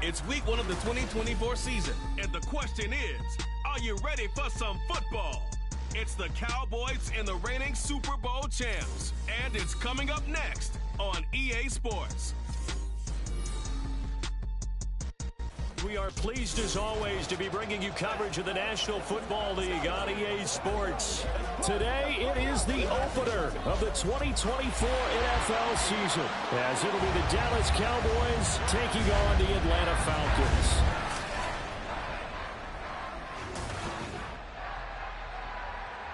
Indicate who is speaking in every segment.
Speaker 1: It's week 1 of the 2024 season, and the question is, are you ready for some football? It's the Cowboys and the reigning Super Bowl champs, and it's coming up next on EA Sports.
Speaker 2: We are pleased, as always, to be bringing you coverage of the National Football League on EA Sports. Today, it is the opener of the 2024 NFL season, as it'll be the Dallas Cowboys taking on the Atlanta Falcons.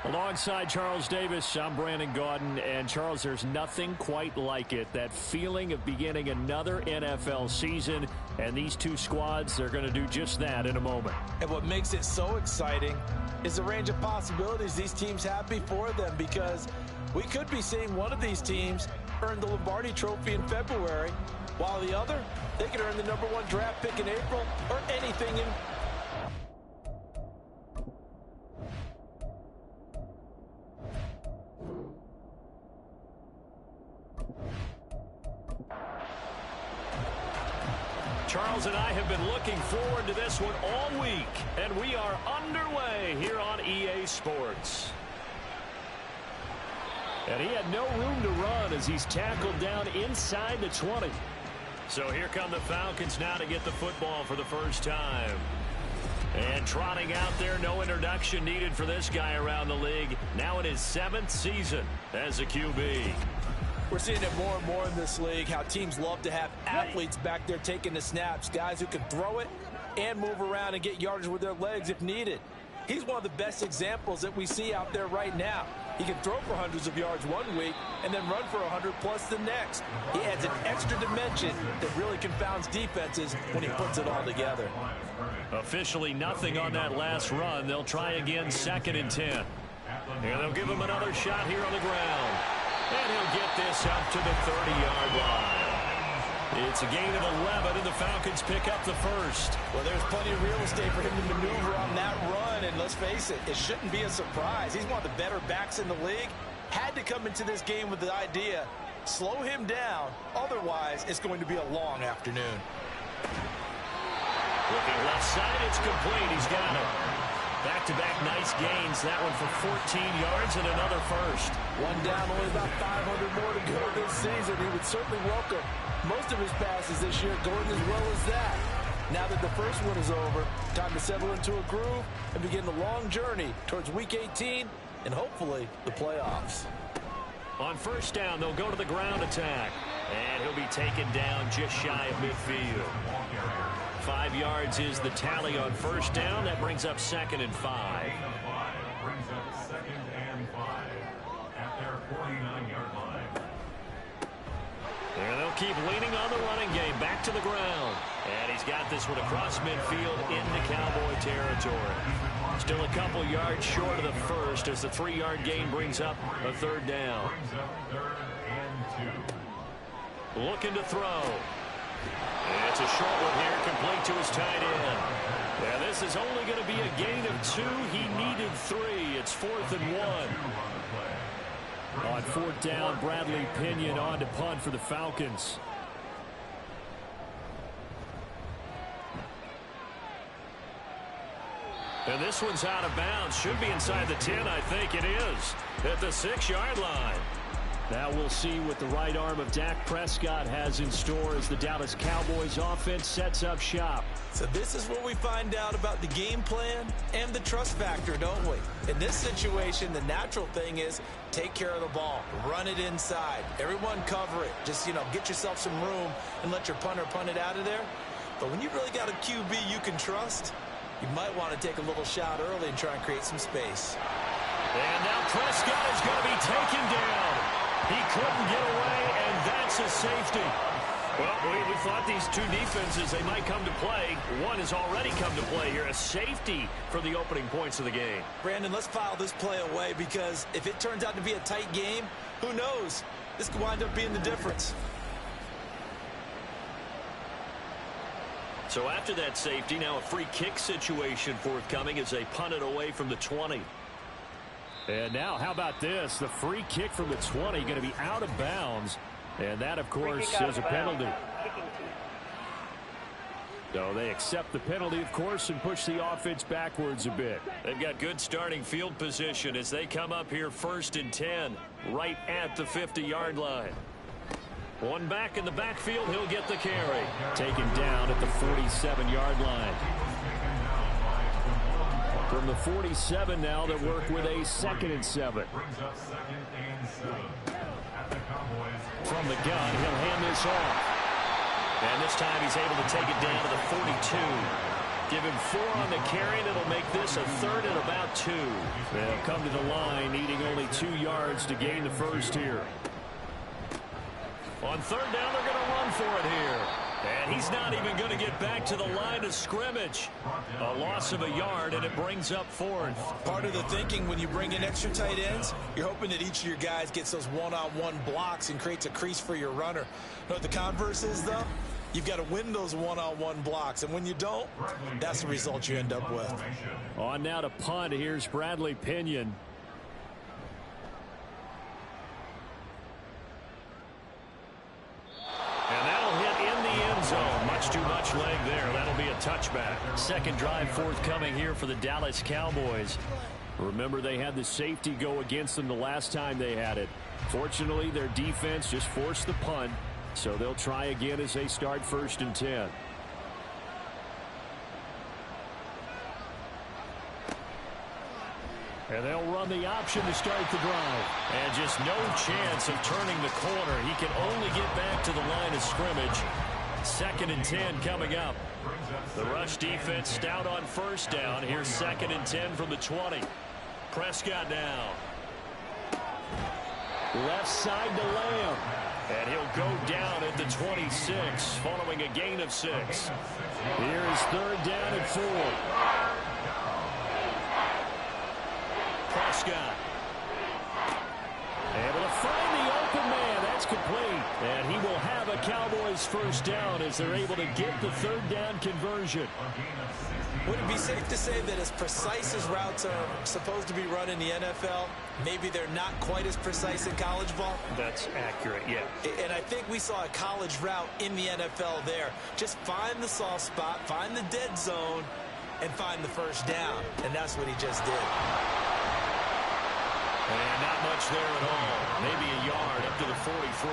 Speaker 2: Alongside Charles Davis, I'm Brandon Gaudin, and Charles, there's nothing quite like it. That feeling of beginning another NFL season, and these two squads, they're going to do just that in a moment.
Speaker 3: And what makes it so exciting is the range of possibilities these teams have before them, because we could be seeing one of these teams earn the Lombardi Trophy in February, while the other, they could earn the #1 draft pick in April or anything in.
Speaker 2: Charles and I have been looking forward to this one all week, and we are underway here on EA Sports. And he had no room to run as he's tackled down inside the 20. So here come the Falcons now to get the football for the first time. And trotting out there, no introduction needed for this guy around the league. Now in his 7th season as a QB.
Speaker 3: We're seeing it more and more in this league, how teams love to have athletes back there taking the snaps, guys who can throw it and move around and get yardage with their legs if needed. He's one of the best examples that we see out there right now. He can throw for hundreds of yards one week and then run for 100+ the next. He adds an extra dimension that really confounds defenses when he puts it all together.
Speaker 2: Officially nothing on that last run. They'll try again, 2nd and 10. And they'll give him another shot here on the ground. And he'll get this up to the 30-yard line. It's a gain of 11, and the Falcons pick up the first.
Speaker 3: Well, there's plenty of real estate for him to maneuver on that run, and let's face it, it shouldn't be a surprise. He's one of the better backs in the league. Had to come into this game with the idea, slow him down, otherwise it's going to be a long afternoon.
Speaker 2: Looking left side, it's complete. He's got it. Back-to-back nice gains. That one for 14 yards and another first.
Speaker 3: One down, only about 500 more to go this season. He would certainly welcome most of his passes this year going as well as that. Now that the first one is over, time to settle into a groove and begin the long journey towards Week 18 and hopefully the playoffs.
Speaker 2: On first down, they'll go to the ground attack. And he'll be taken down just shy of midfield. 5 yards is the tally on first down. That brings up 2nd and 5.
Speaker 4: Brings up 2nd and 5 at their 49-yard line.
Speaker 2: And they'll keep leaning on the running game. Back to the ground. And he's got this one across midfield into Cowboy territory. Still a couple yards short of the first as the 3-yard gain brings up a 3rd down.
Speaker 4: Brings up 3rd and 2.
Speaker 2: Looking to throw. It's a short one here, complete to his tight end. Yeah, this is only going to be a gain of 2. He needed 3. It's 4th and 1. On 4th down, Bradley Pinion on to punt for the Falcons. And this one's out of bounds. Should be inside the 10, I think it is. At the 6-yard line. Now we'll see what the right arm of Dak Prescott has in store as the Dallas Cowboys offense sets up shop.
Speaker 3: So this is what we find out about the game plan and the trust factor, don't we? In this situation, the natural thing is take care of the ball, run it inside, everyone cover it. Just, get yourself some room and let your punter punt it out of there. But when you really got a QB you can trust, you might want to take a little shot early and try and create some space.
Speaker 2: And now Prescott is going to be taken down. He couldn't get away, and that's a safety. Well, we thought these two defenses, they might come to play. One has already come to play here, a safety for the opening points of the game.
Speaker 3: Brandon, let's file this play away because if it turns out to be a tight game, who knows? This could wind up being the difference.
Speaker 2: So after that safety, now a free kick situation forthcoming as they punt it away from the 20. And now, how about this? The free kick from the 20 going to be out of bounds. And that, of course, is a penalty. So they accept the penalty, of course, and push the offense backwards a bit.
Speaker 5: They've got good starting field position as they come up here 1st and 10, right at the 50-yard line. One back in the backfield, he'll get the carry.
Speaker 2: Taken down at the 47-yard line. From the 47 now, they work with a 2nd and 7.
Speaker 5: From the gun, he'll hand this off. And this time he's able to take it down to the 42. Give him 4 on the carry, and it'll make this a 3rd and about 2.
Speaker 2: They'll come to the line, needing only 2 yards to gain the first here.
Speaker 5: On 3rd down, they're going to run for it here. And he's not even going to get back to the line of scrimmage. A loss of a yard, and it brings up 4th.
Speaker 3: Part of the thinking when you bring in extra tight ends, you're hoping that each of your guys gets those one-on-one blocks and creates a crease for your runner. You know what the converse is, though? You've got to win those one-on-one blocks, and when you don't, that's the result you end up with.
Speaker 2: On now to punt. Here's Bradley Pinion.
Speaker 5: And that'll hit in the end zone. Much too much leg there. That'll be a touchback.
Speaker 2: Second drive forthcoming here for the Dallas Cowboys. Remember, they had the safety go against them the last time they had it. Fortunately, their defense just forced the punt, so they'll try again as they start 1st and 10. And they'll run the option to start the drive.
Speaker 5: And just no chance of turning the corner. He can only get back to the line of scrimmage. 2nd and 10 coming up. The rush defense stout on 1st down. Here's 2nd and 10 from the 20. Prescott now.
Speaker 2: Left side to Lamb.
Speaker 5: And he'll go down at the 26 following a gain of 6.
Speaker 2: Here's 3rd down and 4.
Speaker 5: Prescott.
Speaker 2: Able to find the open man. That's complete. And he will have a Cowboys 1st down as they're able to get the 3rd down conversion.
Speaker 3: Would it be safe to say that as precise as routes are supposed to be run in the NFL, maybe they're not quite as precise in college ball?
Speaker 5: That's accurate, yeah.
Speaker 3: And I think we saw a college route in the NFL there. Just find the soft spot, find the dead zone, and find the 1st down. And that's what he just did.
Speaker 5: And not much there at all. Maybe a yard up to the 43.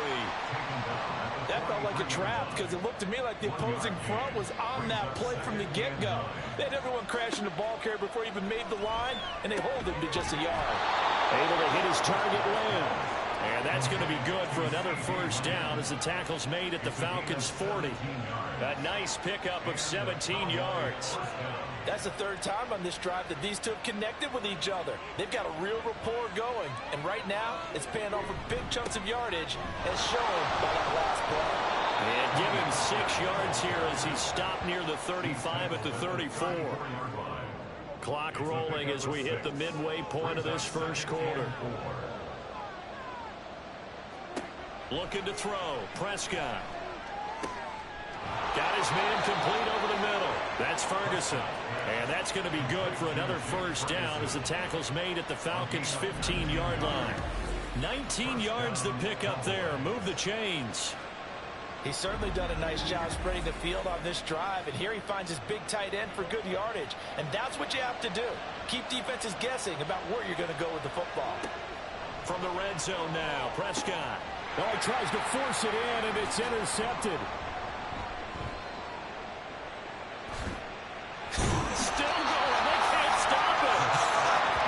Speaker 3: That felt like a trap because it looked to me like the opposing front was on that play from the get-go. They had everyone crashing the ball carrier before he even made the line, and they hold him to just a yard.
Speaker 2: Able to hit his target, Lamb.
Speaker 5: And that's going to be good for another 1st down as the tackle's made at the Falcons' 40. A nice pickup of 17 yards.
Speaker 3: That's the 3rd time on this drive that these two have connected with each other. They've got a real rapport going. And right now, it's paying off for big chunks of yardage as shown by that last play.
Speaker 5: And give him 6 yards here as he stopped near the 35 at the 34. Clock rolling as we hit the midway point of this 1st quarter. Looking to throw. Prescott. Got his man complete over the middle. That's Ferguson. And that's going to be good for another 1st down as the tackle's made at the Falcons' 15-yard line. 19 yards to pick up there. Move the chains.
Speaker 3: He's certainly done a nice job spreading the field on this drive, and here he finds his big tight end for good yardage. And that's what you have to do. Keep defenses guessing about where you're going to go with the football.
Speaker 5: From the red zone now, Prescott.
Speaker 2: Oh, he tries to force it in, and it's intercepted.
Speaker 5: Still going. They can't stop it.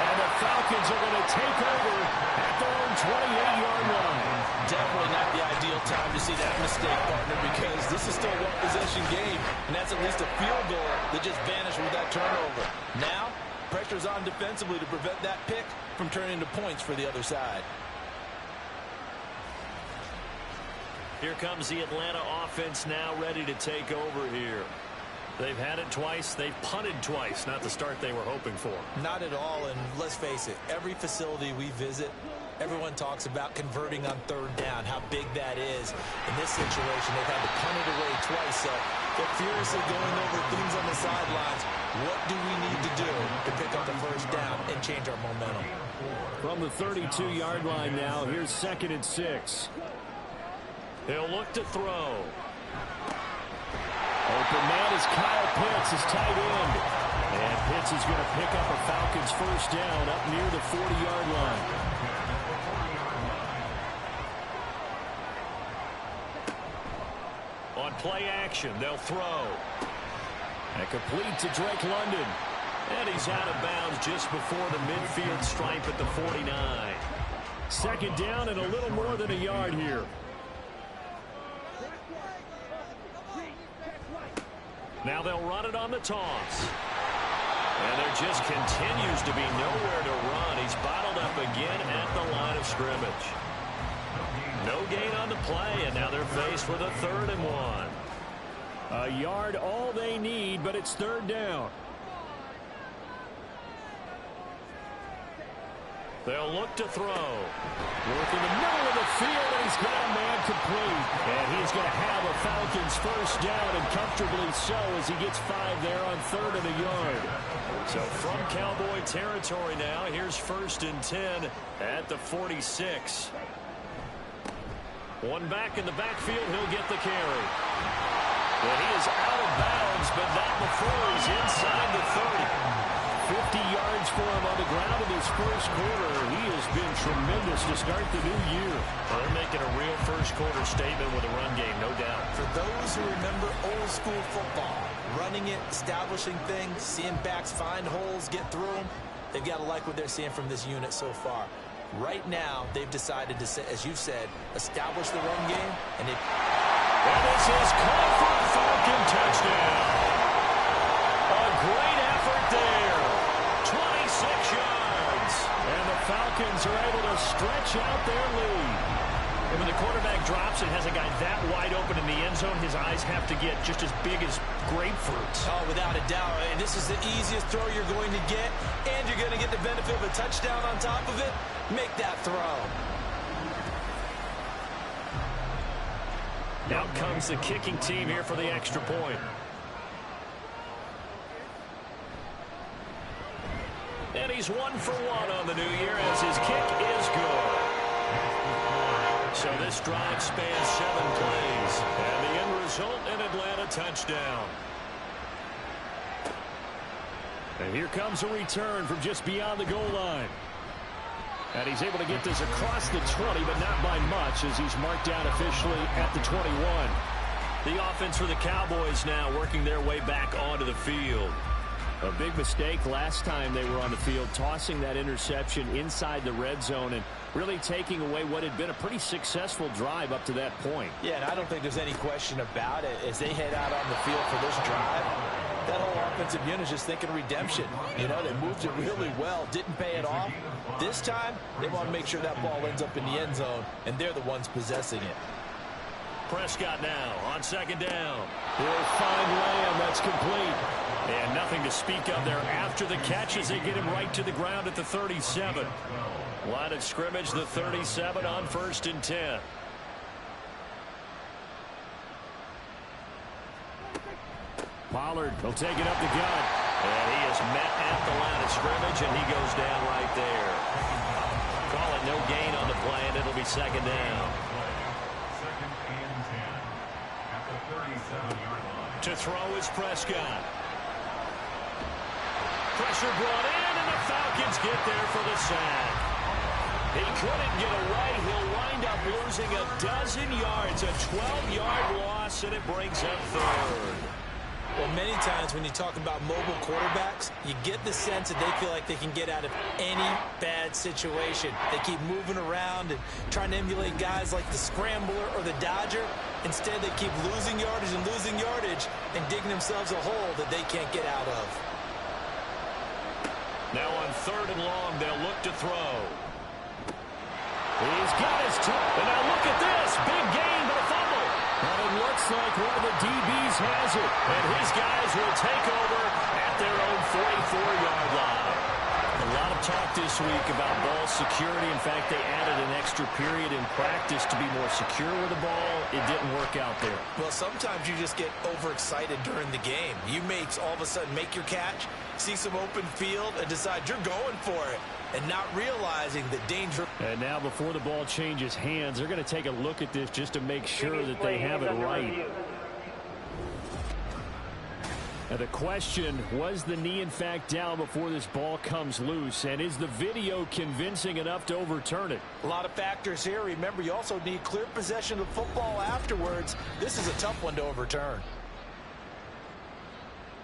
Speaker 2: And the Falcons are going to take over at their own 28-yard line.
Speaker 3: Definitely not the ideal time to see that mistake, partner, because this is still a one-possession game, and that's at least a field goal that just vanished with that turnover. Now, pressure's on defensively to prevent that pick from turning into points for the other side.
Speaker 5: Here comes the Atlanta offense now ready to take over here. They've had it twice. They've punted twice. Not the start they were hoping for.
Speaker 3: Not at all, and let's face it, every facility we visit, everyone talks about converting on 3rd down, how big that is. In this situation, they've had to punt it away twice, so they're furiously going over things on the sidelines. What do we need to do to pick up the 1st down and change our momentum?
Speaker 2: From the 32-yard line now, here's 2nd and 6.
Speaker 5: He'll look to throw.
Speaker 2: Oh, open man is Kyle Pitts, his tight end. And Pitts is going to pick up a Falcons first down up near the 40-yard line. On play action, they'll throw. And complete to Drake London. And he's out of bounds just before the midfield stripe at the 49. Second down and a little more than a yard here. Now they'll run it on the toss. And there just continues to be nowhere to run. He's bottled up again at the line of scrimmage. No gain on the play, and now they're faced with a 3rd and 1. A yard all they need, but it's 3rd down. They'll look to throw. Work in the middle of the field, and he's got a man complete. And he's going to have a Falcons first down, and comfortably so as he gets 5 there on 3rd and a yard. So from Cowboy territory now, here's 1st and 10 at the 46. One back in the backfield, he'll get the carry. And he is out of bounds, but not before he's inside the 30. 50 yards for him on the ground in his first quarter. He has been tremendous to start the new year.
Speaker 5: Well, they're making a real first quarter statement with a run game, no doubt.
Speaker 3: For those who remember old school football, running it, establishing things, seeing backs find holes, get through them, they've got to like what they're seeing from this unit so far. Right now, they've decided to, as you've said, establish the run game. And
Speaker 2: this is caught for a Falcon touchdown. A great effort there. 26 yards. And the Falcons are able to stretch out their lead.
Speaker 5: And when the quarterback drops and has a guy that wide open in the end zone, his eyes have to get just as big as grapefruits.
Speaker 3: Oh, without a doubt. And this is the easiest throw you're going to get, and you're going to get the benefit of a touchdown on top of it. Make that throw.
Speaker 5: Now comes the kicking team here for the extra point. And he's 1 for 1 on the new year as his kick is good. So this drive spans 7 plays. And the end result, an Atlanta touchdown.
Speaker 2: And here comes a return from just beyond the goal line. And he's able to get this across the 20, but not by much as he's marked down officially at the 21.
Speaker 5: The offense for the Cowboys now working their way back onto the field.
Speaker 2: A big mistake last time they were on the field, tossing that interception inside the red zone and really taking away what had been a pretty successful drive up to that point.
Speaker 3: Yeah, and I don't think there's any question about it. As they head out on the field for this drive, that whole offensive unit is just thinking redemption. You know, they moved it really well, didn't pay it off. This time, they want to make sure that ball ends up in the end zone, and they're the ones possessing it.
Speaker 5: Prescott now on 2nd down.
Speaker 2: He'll find Lamb. That's complete.
Speaker 5: And nothing to speak of there after the catch as they get him right to the ground at the 37. Line of scrimmage, the 37 on 1st and 10.
Speaker 2: Pollard will take it up the gut.
Speaker 5: And he is met at the line of scrimmage, and he goes down right there. Call it no gain on the play, and it'll be 2nd down.
Speaker 4: 2nd and 10 at the 37-yard line.
Speaker 2: To throw is Prescott.
Speaker 5: Pressure brought in, and the Falcons get there for the sack. He couldn't get away. He'll wind up losing a dozen yards, a 12-yard loss, and it brings up 3rd.
Speaker 3: Well, many times when you talk about mobile quarterbacks, you get the sense that they feel like they can get out of any bad situation. They keep moving around and trying to emulate guys like the Scrambler or the Dodger. Instead, they keep losing yardage and digging themselves a hole that they can't get out of.
Speaker 5: Now on 3rd and long, they'll look to throw.
Speaker 2: He's got his toe. And now look at this. Big gain, but a fumble. And it looks like one of the DBs has it.
Speaker 5: And his guys will take over at their own 44-yard line.
Speaker 2: A lot of talk this week about ball security. In fact, they added an extra period in practice to be more secure with the ball. It didn't work out there.
Speaker 3: Well, sometimes you just get overexcited during the game. You may all of a sudden make your catch, see some open field, and decide you're going for it, and not realizing the danger.
Speaker 2: And now before the ball changes hands, they're going to take a look at this just to make sure that they have it right. And the question, was the knee in fact down before this ball comes loose? And is the video convincing enough to overturn it?
Speaker 3: A lot of factors here. Remember, you also need clear possession of the football afterwards. This is a tough one to overturn.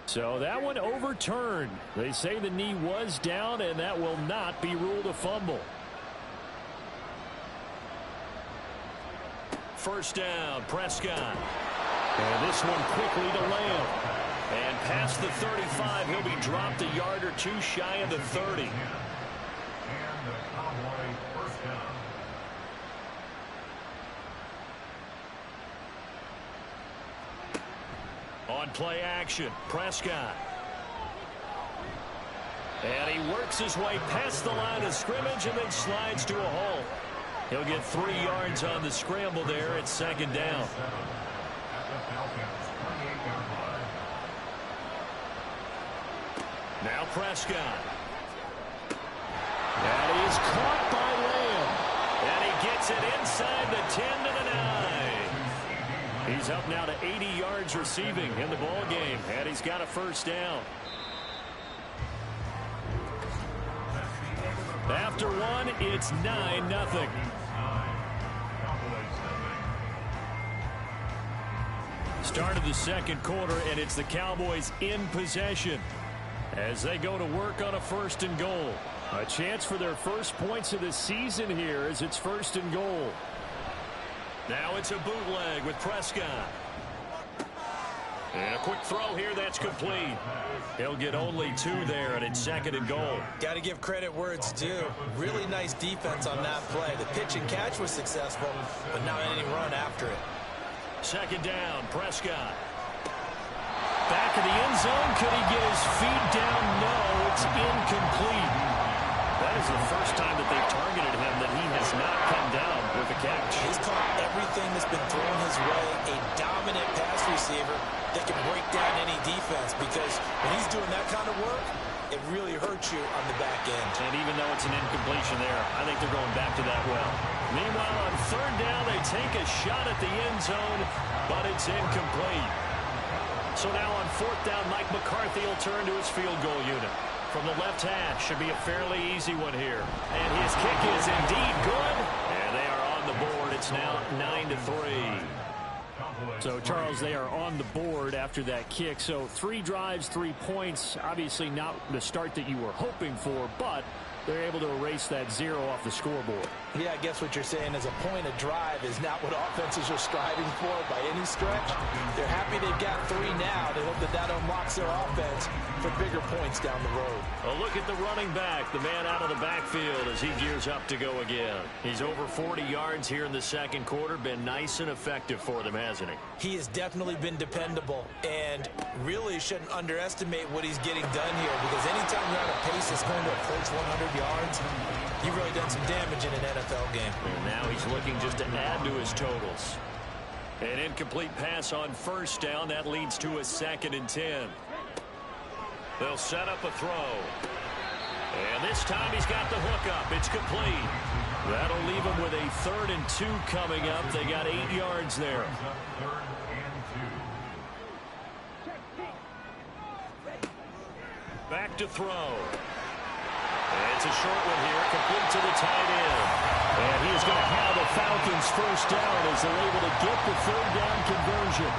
Speaker 2: So that one overturned. They say the knee was down, and that will not be ruled a fumble.
Speaker 5: First down, Prescott. And this one quickly to Lamb. And past the 35, he'll be dropped a yard or two shy of the 30.
Speaker 4: And the Cowboy first down.
Speaker 5: On play action, Prescott. And he works his way past the line of scrimmage and then slides to a halt. He'll get 3 yards on the scramble there at second down.
Speaker 4: At the Falcons 28-yard line.
Speaker 5: Now Prescott.
Speaker 2: That is caught by Lamb.
Speaker 5: And he gets it inside the 10 to the 9. He's up now to 80 yards receiving in the ball game, and he's got a first down. After one, it's 9-0. Start of the second quarter, and it's the Cowboys in possession as they go to work on a first and goal.
Speaker 2: A chance for their first points of the season here as it's first and goal.
Speaker 5: Now it's a bootleg with Prescott. And a quick throw here that's complete. He'll get only 2 there, and it's second and goal.
Speaker 3: Got to give credit where it's due. Really nice defense on that play. The pitch and catch was successful, but not any run after it.
Speaker 5: Second down, Prescott.
Speaker 2: Back of the end zone. Could he get his feet down? No, it's incomplete.
Speaker 5: That is the first time that they've targeted him that he has not come down with a catch.
Speaker 3: He's caught everything that's been thrown his way. A dominant pass receiver that can break down any defense, because when he's doing that kind of work, it really hurts you on the back end.
Speaker 5: And even though it's an incompletion there, I think they're going back to that well. Meanwhile, on third down, they take a shot at the end zone, but it's incomplete. So now on fourth down, Mike McCarthy will turn to his field goal unit. From the left hash, should be a fairly easy one here. And his kick is indeed good. And they are on the board. It's now 9-3.
Speaker 2: So, Charles, they are on the board after that kick. So 3 drives, 3 points. Obviously not the start that you were hoping for, but they're able to erase that 0 off the scoreboard.
Speaker 3: Yeah, I guess what you're saying is a point of drive is not what offenses are striving for by any stretch. They're happy they've got 3 now. They hope that that unlocks their offense for bigger points down the road.
Speaker 5: A look at the running back, the man out of the backfield as he gears up to go again. He's over 40 yards here in the second quarter. Been nice and effective for them, hasn't he?
Speaker 3: He has definitely been dependable, and really shouldn't underestimate what he's getting done here, because anytime you're on a pace that's going to approach 100 yards, you've really done some damage in an NFL game.
Speaker 5: And now he's looking just to add to his totals. An incomplete pass on first down. That leads to a 2nd and 10. They'll set up a throw. And this time he's got the hook up. It's complete. That'll leave him with a 3rd and 2 coming up. They got 8 yards there.
Speaker 4: Third and 2.
Speaker 5: Back to throw. It's a short one here, complete to the tight end. And he is going to have the Falcons first down as they're able to get the 3rd down conversion.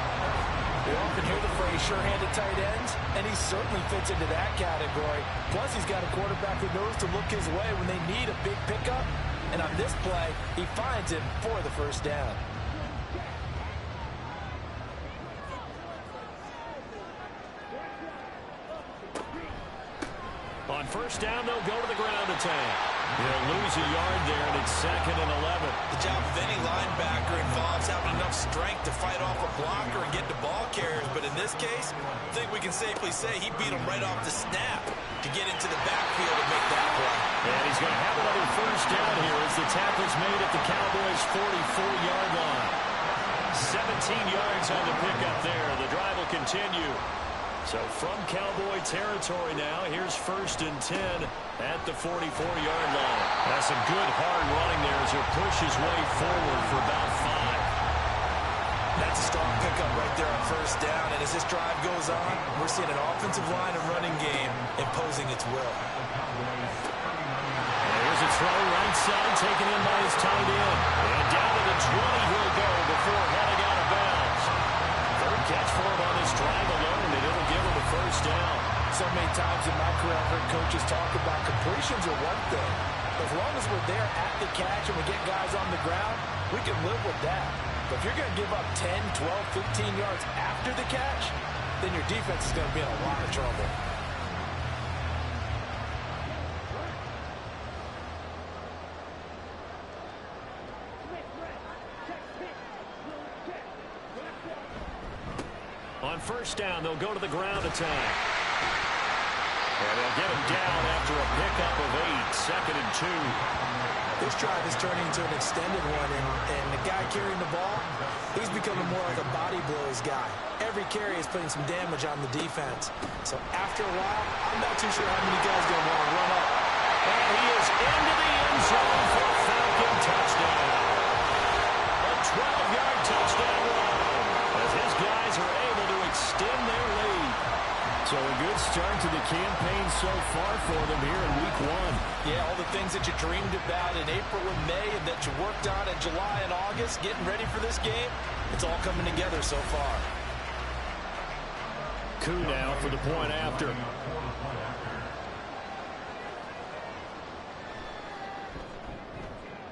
Speaker 3: We often hear the phrase sure-handed tight ends, and he certainly fits into that category. Plus, he's got a quarterback who knows to look his way when they need a big pickup. And on this play, he finds him for the first down.
Speaker 5: On first down, they'll go to the ground attack. He'll lose a yard there, and it's 2nd and 11.
Speaker 3: The job of any linebacker involves having enough strength to fight off a blocker and get to ball carriers. But in this case, I think we can safely say he beat him right off the snap to get into the backfield and make that play.
Speaker 5: And he's going to have another first down here as the tackle's made at the Cowboys' 44-yard line. 17 yards on the pickup there. The drive will continue. So from Cowboy territory now, here's 1st and 10 at the 44-yard line. That's some good hard running there as he'll push his way forward for about 5.
Speaker 3: That That's a strong pickup right there on first down. And as this drive goes on, we're seeing an offensive line and running game imposing its will.
Speaker 2: There's a throw right side taken in by his tight end. And down to the 20 he'll go before heading out of bounds. Third catch for him on this drive alone, and it'll give him a first down.
Speaker 3: So many times in my career I've heard coaches talk about completions are one thing. As long as we're there at the catch and we get guys on the ground, we can live with that. But if you're going to give up 10, 12, 15 yards after the catch, then your defense is going to be in a lot of trouble.
Speaker 2: On first down, they'll go to the ground attack. And they'll get him down after a pickup of 8, 2nd and 2.
Speaker 3: This drive is turning into an extended one, and the guy carrying the ball, he's becoming more like a body blows guy. Every carry is putting some damage on the defense. So after a while, I'm not too sure how many guys are going to want to run up.
Speaker 2: And he is into the end zone for a Falcon touchdown. A 12-yard touchdown run as his guys are able to extend their lead. So a good start to the campaign so far for them here in Week 1.
Speaker 3: Yeah, all the things that you dreamed about in April and May and that you worked on in July and August, getting ready for this game, it's all coming together so far.
Speaker 2: Coup now for the point after.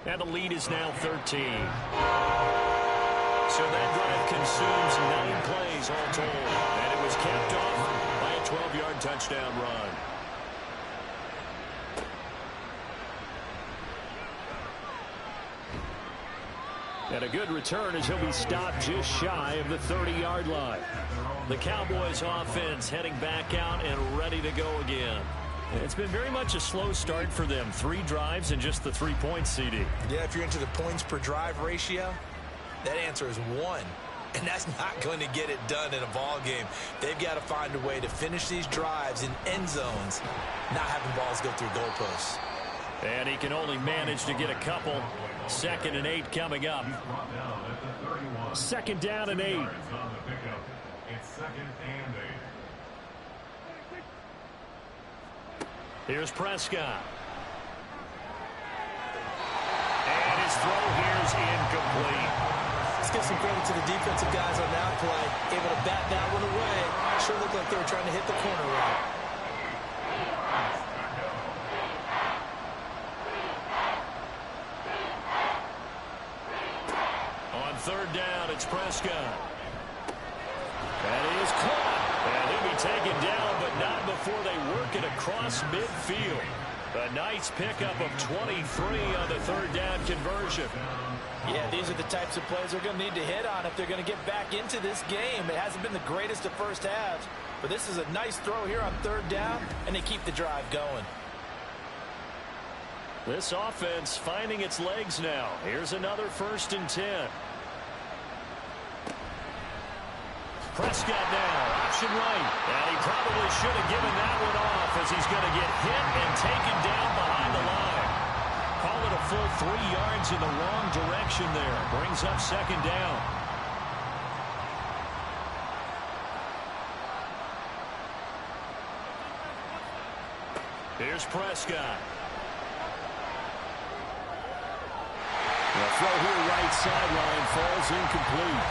Speaker 2: And the lead is now 13. So that drive consumes 9 plays all told. And it was capped off by a 12-yard touchdown run. And a good return as he'll be stopped just shy of the 30-yard line. The Cowboys offense heading back out and ready to go again. It's been very much a slow start for them. 3 drives and just the 3 points, CD.
Speaker 3: Yeah, if you're into the points per drive ratio, that answer is 1. And that's not going to get it done in a ball game. They've got to find a way to finish these drives in end zones, not having balls go through goalposts.
Speaker 2: And he can only manage to get a couple. 2nd and 8 coming up. 2nd down and 8.
Speaker 4: It's 2nd and 8.
Speaker 2: Here's Prescott. And his throw here's incomplete.
Speaker 3: Let's give some credit to the defensive guys on that play. Able to bat that one away. Sure looked like they were trying to hit the corner route.
Speaker 2: On 3rd down, it's Prescott. That is caught. And he'll be taken down, but not before they work it across midfield. A nice pickup of 23 on the 3rd down conversion.
Speaker 3: Yeah, these are the types of plays they're going to need to hit on if they're going to get back into this game. It hasn't been the greatest of first halves, but this is a nice throw here on 3rd down, and they keep the drive going.
Speaker 2: This offense finding its legs now. Here's another 1st and 10. Prescott now, option right. And he probably should have given that one off as he's going to get hit and taken down behind the line. Call it a full 3 yards in the wrong direction there. Brings up 2nd down. Here's Prescott. The throw here right sideline falls incomplete.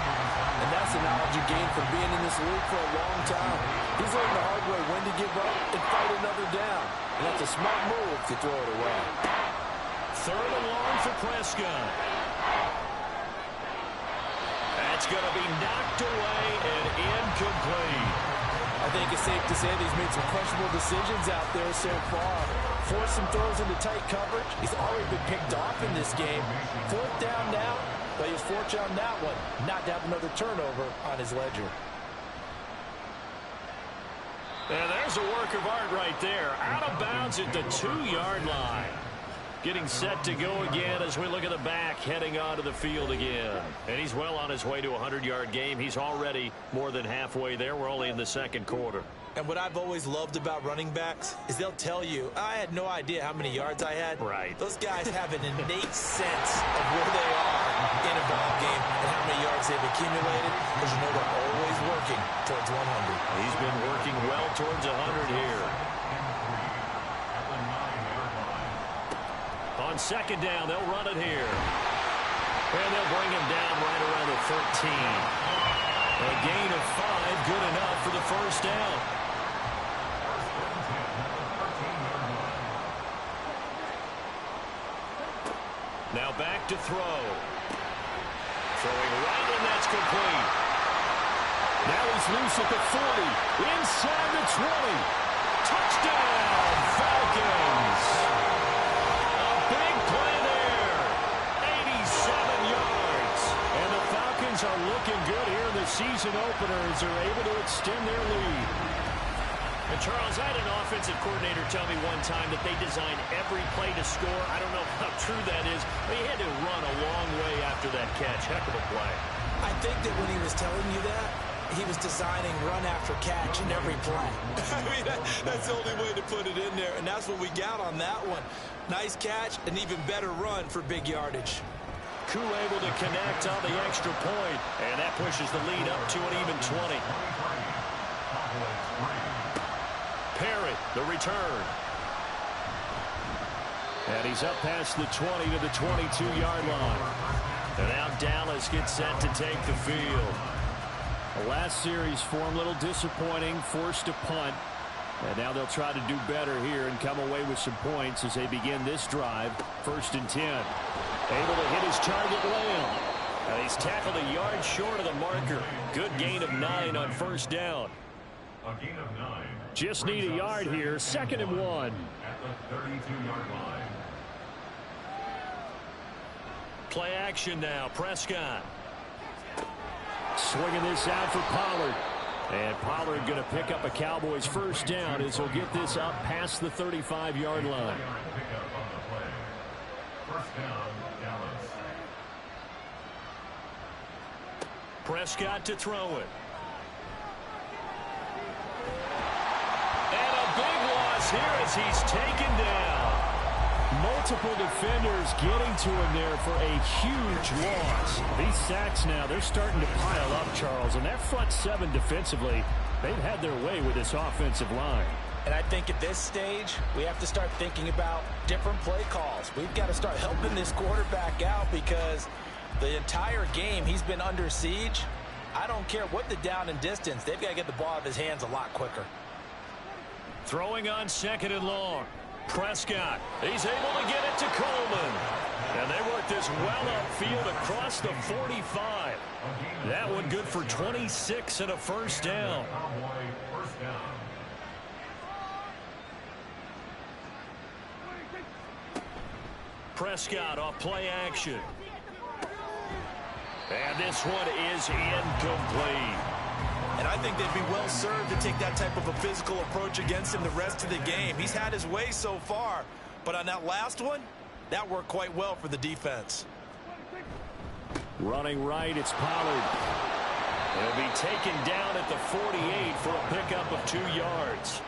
Speaker 3: And that's the knowledge you gain from being in this league for a long time. He's learned the hard way when to give up and fight another down. And that's a smart move to throw it away.
Speaker 2: 3rd and long for Prescott. That's going to be knocked away and incomplete.
Speaker 3: I think it's safe to say that he's made some questionable decisions out there so far. Forced some throws into tight coverage. He's already been picked off in this game. 4th down now, but he was fortunate on that one not to have another turnover on his ledger.
Speaker 2: And there's a work of art right there. Out of bounds at the 2-yard line. Getting set to go again as we look at the back, heading onto the field again. And he's well on his way to a 100-yard game. He's already more than halfway there. We're only in the 2nd quarter.
Speaker 3: And what I've always loved about running backs is they'll tell you, I had no idea how many yards I had.
Speaker 2: Right.
Speaker 3: Those guys have an innate sense of where they are in a ball game and how many yards they've accumulated, because you know they're always working towards 100.
Speaker 5: He's been working well towards 100 here. On second down, they'll run it here. And they'll bring him down right around the 13. A gain of 5, good enough for the first down. Now back to throw. Throwing right, and that's complete.
Speaker 2: Now he's loose at the 40. Inside the 20. Touchdown, Falcons.
Speaker 5: A big play there. 87 yards.
Speaker 2: And the Falcons are looking good here in the season opener as they're able to extend their lead.
Speaker 5: And Charles, I had an offensive coordinator tell me one time that they design every play to score. I don't know how true that is, but he had to run a long way after that catch. Heck of a play.
Speaker 3: I think that when he was telling you that, he was designing run after catch in every play. I mean, that's the only way to put it in there, and that's what we got on that one. Nice catch, an even better run for big yardage.
Speaker 5: Koo able to connect on the extra point, and that pushes the lead up to an even 20. Parrott, the return.
Speaker 2: And he's up past the 20 to the 22-yard line.
Speaker 5: And now Dallas gets set to take the field.
Speaker 2: The last series for him, a little disappointing, forced to punt. And now they'll try to do better here and come away with some points as they begin this drive. 1st and 10. Able to hit his target, Lamb.
Speaker 5: And he's tackled a yard short of the marker. Good gain of 9 on first down.
Speaker 4: A gain of 9.
Speaker 2: Just need a yard here. 2nd and 1.
Speaker 4: At the 32-yard line.
Speaker 5: Play action now. Prescott.
Speaker 2: Swinging this out for Pollard. And Pollard going to pick up a Cowboys first down as he'll get this up past the 35-yard line.
Speaker 4: Pickup on the play. First down, Dallas.
Speaker 5: Prescott to throw it. And a big loss here as he's taken down.
Speaker 2: Multiple defenders getting to him there for a huge loss. These sacks now, they're starting to pile up, Charles. And that front 7 defensively, they've had their way with this offensive line.
Speaker 3: And I think at this stage, we have to start thinking about different play calls. We've got to start helping this quarterback out because the entire game he's been under siege. I don't care what the down and distance. They've got to get the ball out of his hands a lot quicker.
Speaker 5: Throwing on 2nd and long. Prescott, he's able to get it to Coleman. And they work this well upfield across the 45. That one good for 26 and a first down.
Speaker 4: First down.
Speaker 5: Prescott off play action. And this one is incomplete.
Speaker 3: And I think they'd be well served to take that type of a physical approach against him the rest of the game. He's had his way so far, but on that last one, that worked quite well for the defense.
Speaker 2: Running right, it's Pollard.
Speaker 5: He'll be taken down at the 48 for a pickup of 2 yards.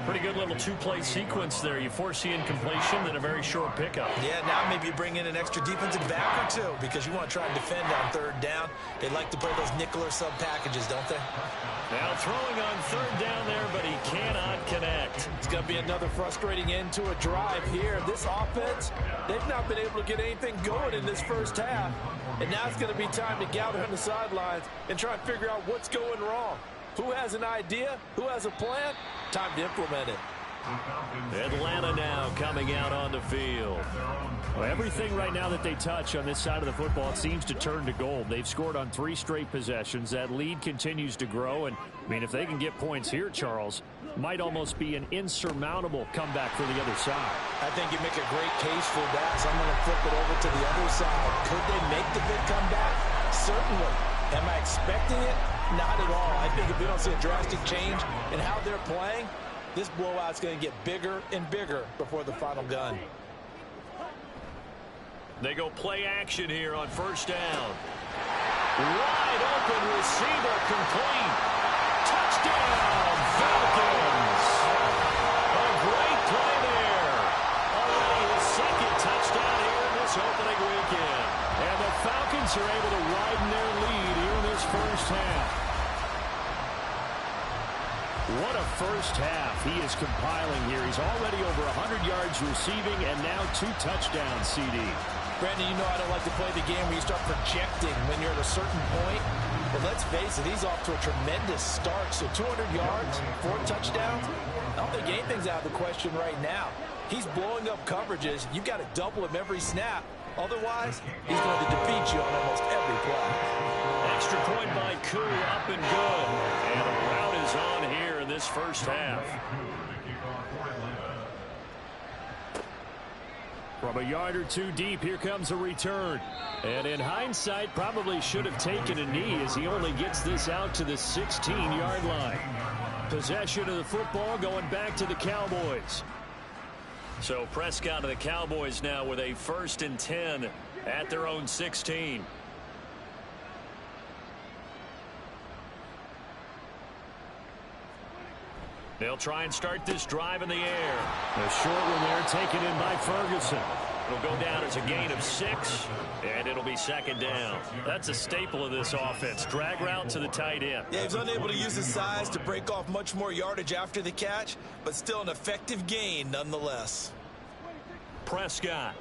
Speaker 5: Pretty good little 2-play sequence there. You foresee incompletion, then a very short pickup.
Speaker 3: Yeah, now maybe you bring in an extra defensive back or 2 because you want to try and defend on 3rd down. They like to play those nickel or sub packages, don't they?
Speaker 5: Now throwing on 3rd down there, but he cannot connect.
Speaker 3: It's going to be another frustrating end to a drive here. This offense, they've not been able to get anything going in this first half. And now it's going to be time to gather on the sidelines and try and figure out what's going wrong. Who has an idea? Who has a plan? Time to implement it.
Speaker 5: Atlanta now coming out on the field.
Speaker 2: Well, everything right now that they touch on this side of the football, it seems to turn to gold. They've scored on 3 straight possessions. That lead continues to grow. And, I mean, if they can get points here, Charles, might almost be an insurmountable comeback for the other side.
Speaker 3: I think you make a great case for that. So I'm going to flip it over to the other side. Could they make the big comeback? Certainly. Am I expecting it? Not at all. I think if we don't see a drastic change in how they're playing, this blowout's going to get bigger and bigger before the final gun.
Speaker 5: They go play action here on first down. Wide open receiver complete. Touchdown, Falcons. A great play there. Already his 2nd touchdown here in this opening weekend.
Speaker 2: And the Falcons are able to widen their lead first half. What a first half he is compiling here. He's already over 100 yards receiving and now 2 touchdowns, CD.
Speaker 3: Brandon, you know I don't like to play the game where you start projecting when you're at a certain point. But let's face it, he's off to a tremendous start. So 200 yards, 4 touchdowns. I don't think anything's out of the question right now. He's blowing up coverages. You've got to double him every snap. Otherwise, he's going to defeat you on almost every play.
Speaker 2: Extra point by Koo, up and good. And a rout is on here in this first half. From a yard or 2 deep, here comes a return. And in hindsight, probably should have taken a knee as he only gets this out to the 16-yard line. Possession of the football going back to the Cowboys. So Prescott of the Cowboys now with a 1st and 10 at their own 16. They'll try and start this drive in the air. A short one there taken in by Ferguson. It'll go down as a gain of 6, and it'll be 2nd down. That's a staple of this offense. Drag route to the tight end.
Speaker 3: Yeah, he's unable to use his size to break off much more yardage after the catch, but still an effective gain nonetheless.
Speaker 2: Prescott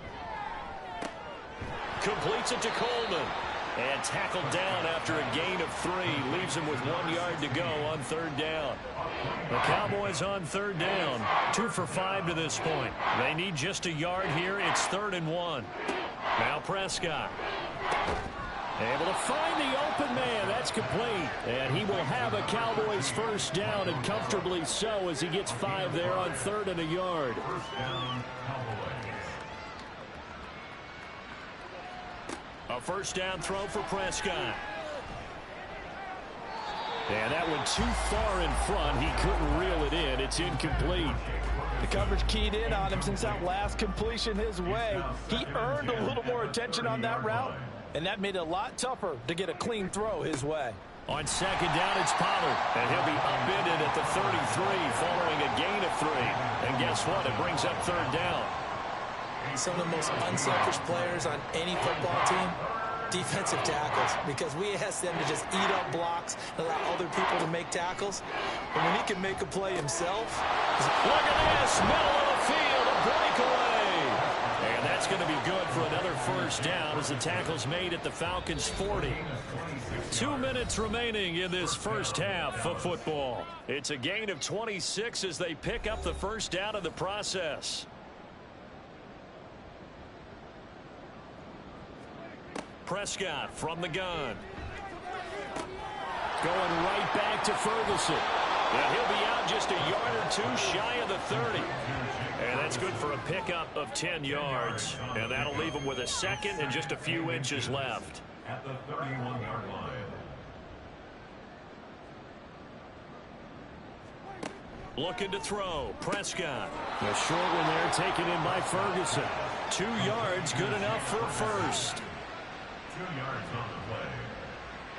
Speaker 2: completes it to Coleman. And tackled down after a gain of 3. Leaves him with 1 yard to go on 3rd down. The Cowboys on 3rd down. 2 for 5 to this point. They need just a yard here. It's 3rd and 1. Now Prescott. Able to find the open man. That's complete. And he will have a Cowboys 1st down, and comfortably so, as he gets 5 there on 3rd and a yard. A 1st down throw for Prescott. And that went too far in front. He couldn't reel it in. It's incomplete.
Speaker 3: The coverage keyed in on him since that last completion his way. He earned a little more attention on that route, and that made it a lot tougher to get a clean throw his way.
Speaker 2: On 2nd down, it's Pollard. And he'll be upended at the 33 following a gain of 3. And guess what? It brings up 3rd down.
Speaker 3: Some of the most unselfish players on any football team, defensive tackles, because we ask them to just eat up blocks and allow other people to make tackles. And when he can make a play himself.
Speaker 2: Look at this, middle of the field, a breakaway. And that's going to be good for another 1st down as the tackle's made at the Falcons' 40. 2 minutes remaining in this first half of football. It's a gain of 26 as they pick up the 1st down in the process. Prescott from the gun. Going right back to Ferguson. And he'll be out just a yard or 2 shy of the 30. And that's good for a pickup of 10 yards. And that'll leave him with a 2nd and just a few inches left.
Speaker 4: At the 31-yard line.
Speaker 2: Looking to throw. Prescott. A short one there taken in by Ferguson. 2 yards, good enough for a 1st.
Speaker 4: 2 yards on the play.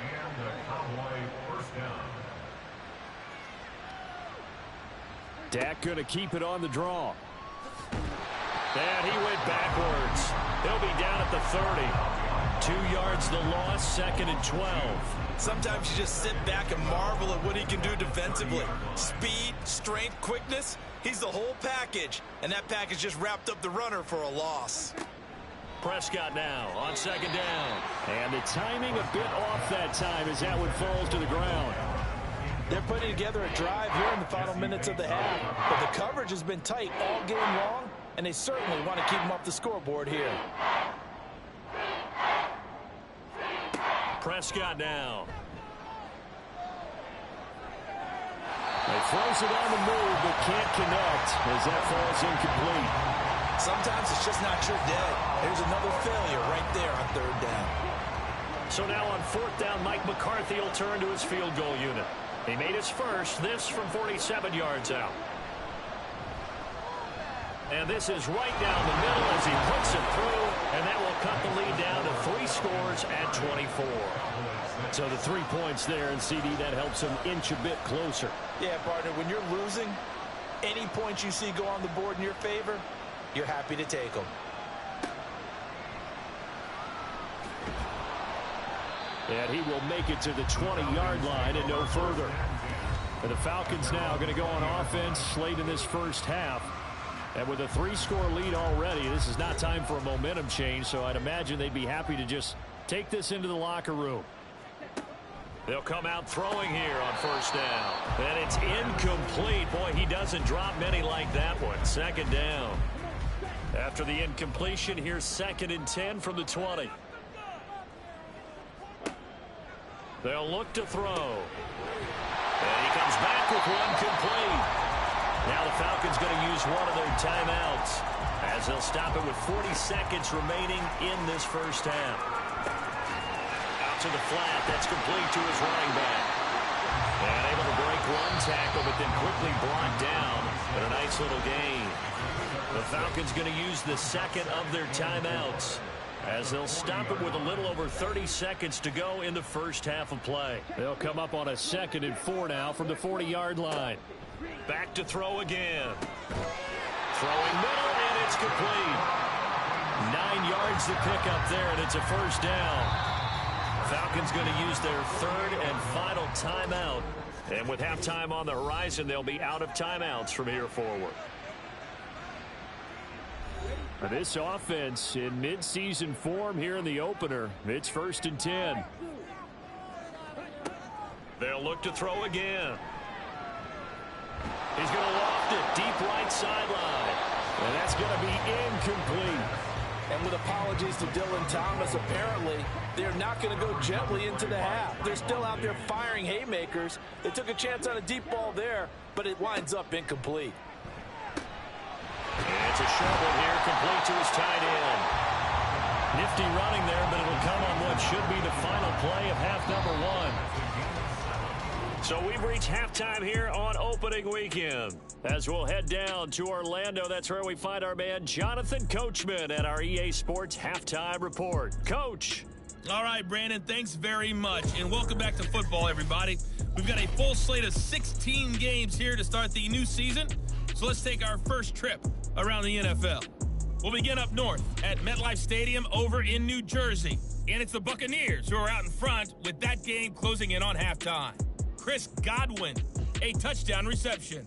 Speaker 4: And the Cowboy 1st down.
Speaker 2: Dak going to keep it on the draw. And he went backwards. He'll be down at the 30. 2 yards the loss, 2nd and 12.
Speaker 3: Sometimes you just sit back and marvel at what he can do defensively. Speed, strength, quickness. He's the whole package. And that package just wrapped up the runner for a loss.
Speaker 2: Prescott now on 2nd down. And the timing a bit off that time as that one falls to the ground.
Speaker 3: They're putting together a drive here in the final minutes of the half. But the coverage has been tight all game long, and they certainly want to keep them off the scoreboard here.
Speaker 2: Prescott now. They throws it on the move, but can't connect as that falls incomplete.
Speaker 3: Sometimes it's just not your day. There's another failure right there on 3rd down.
Speaker 2: So now on 4th down, Mike McCarthy will turn to his field goal unit. He made his first, this from 47 yards out. And this is right down the middle as he puts it through, and that will cut the lead down to 3 scores at 24. So the 3 points there, and CD, that helps him inch a bit closer.
Speaker 3: Yeah, partner, when you're losing, any points you see go on the board in your favor, you're happy to take them.
Speaker 2: And he will make it to the 20-yard line and no further. And the Falcons now going to go on offense late in this first half. And with a 3-score lead already, this is not time for a momentum change, so I'd imagine they'd be happy to just take this into the locker room. They'll come out throwing here on first down. And it's incomplete. Boy, he doesn't drop many like that one. Second down. After the incompletion, here's 2nd and 10 from the 20. They'll look to throw. And he comes back with one complete. Now the Falcons going to use one of their timeouts as they'll stop it with 40 seconds remaining in this first half. Out to the flat. That's complete to his running back. And able to break one tackle, but then quickly blocked down. But a nice little gain. The Falcons going to use the second of their timeouts as they'll stop it with a little over 30 seconds to go in the first half of play. They'll come up on a 2nd and 4 now from the 40-yard line. Back to throw again. Throwing middle, and it's complete. 9 yards to pick up there, and it's a first down. Falcons going to use their 3rd and final timeout. And with halftime on the horizon, they'll be out of timeouts from here forward. This offense in midseason form here in the opener. It's 1st and 10. They'll look to throw again. He's going to loft it deep right sideline. And that's going to be incomplete.
Speaker 3: And with apologies to Dylan Thomas, apparently they're not going to go gently into the half. They're still out there firing haymakers. They took a chance on a deep ball there, but it winds up incomplete.
Speaker 2: And it's a short one here, complete to his tight end. Nifty running there, but it'll come on what should be the final play of half number 1. So we've reached halftime here on opening weekend. As we'll head down to Orlando, that's where we find our man Jonathan Coachman at our EA Sports Halftime Report. Coach.
Speaker 6: All right, Brandon, thanks very much. And welcome back to football, everybody. We've got a full slate of 16 games here to start the new season. So let's take our first trip around the NFL. We'll begin up north at MetLife Stadium over in New Jersey. And it's the Buccaneers who are out in front with that game closing in on halftime. Chris Godwin, a touchdown reception.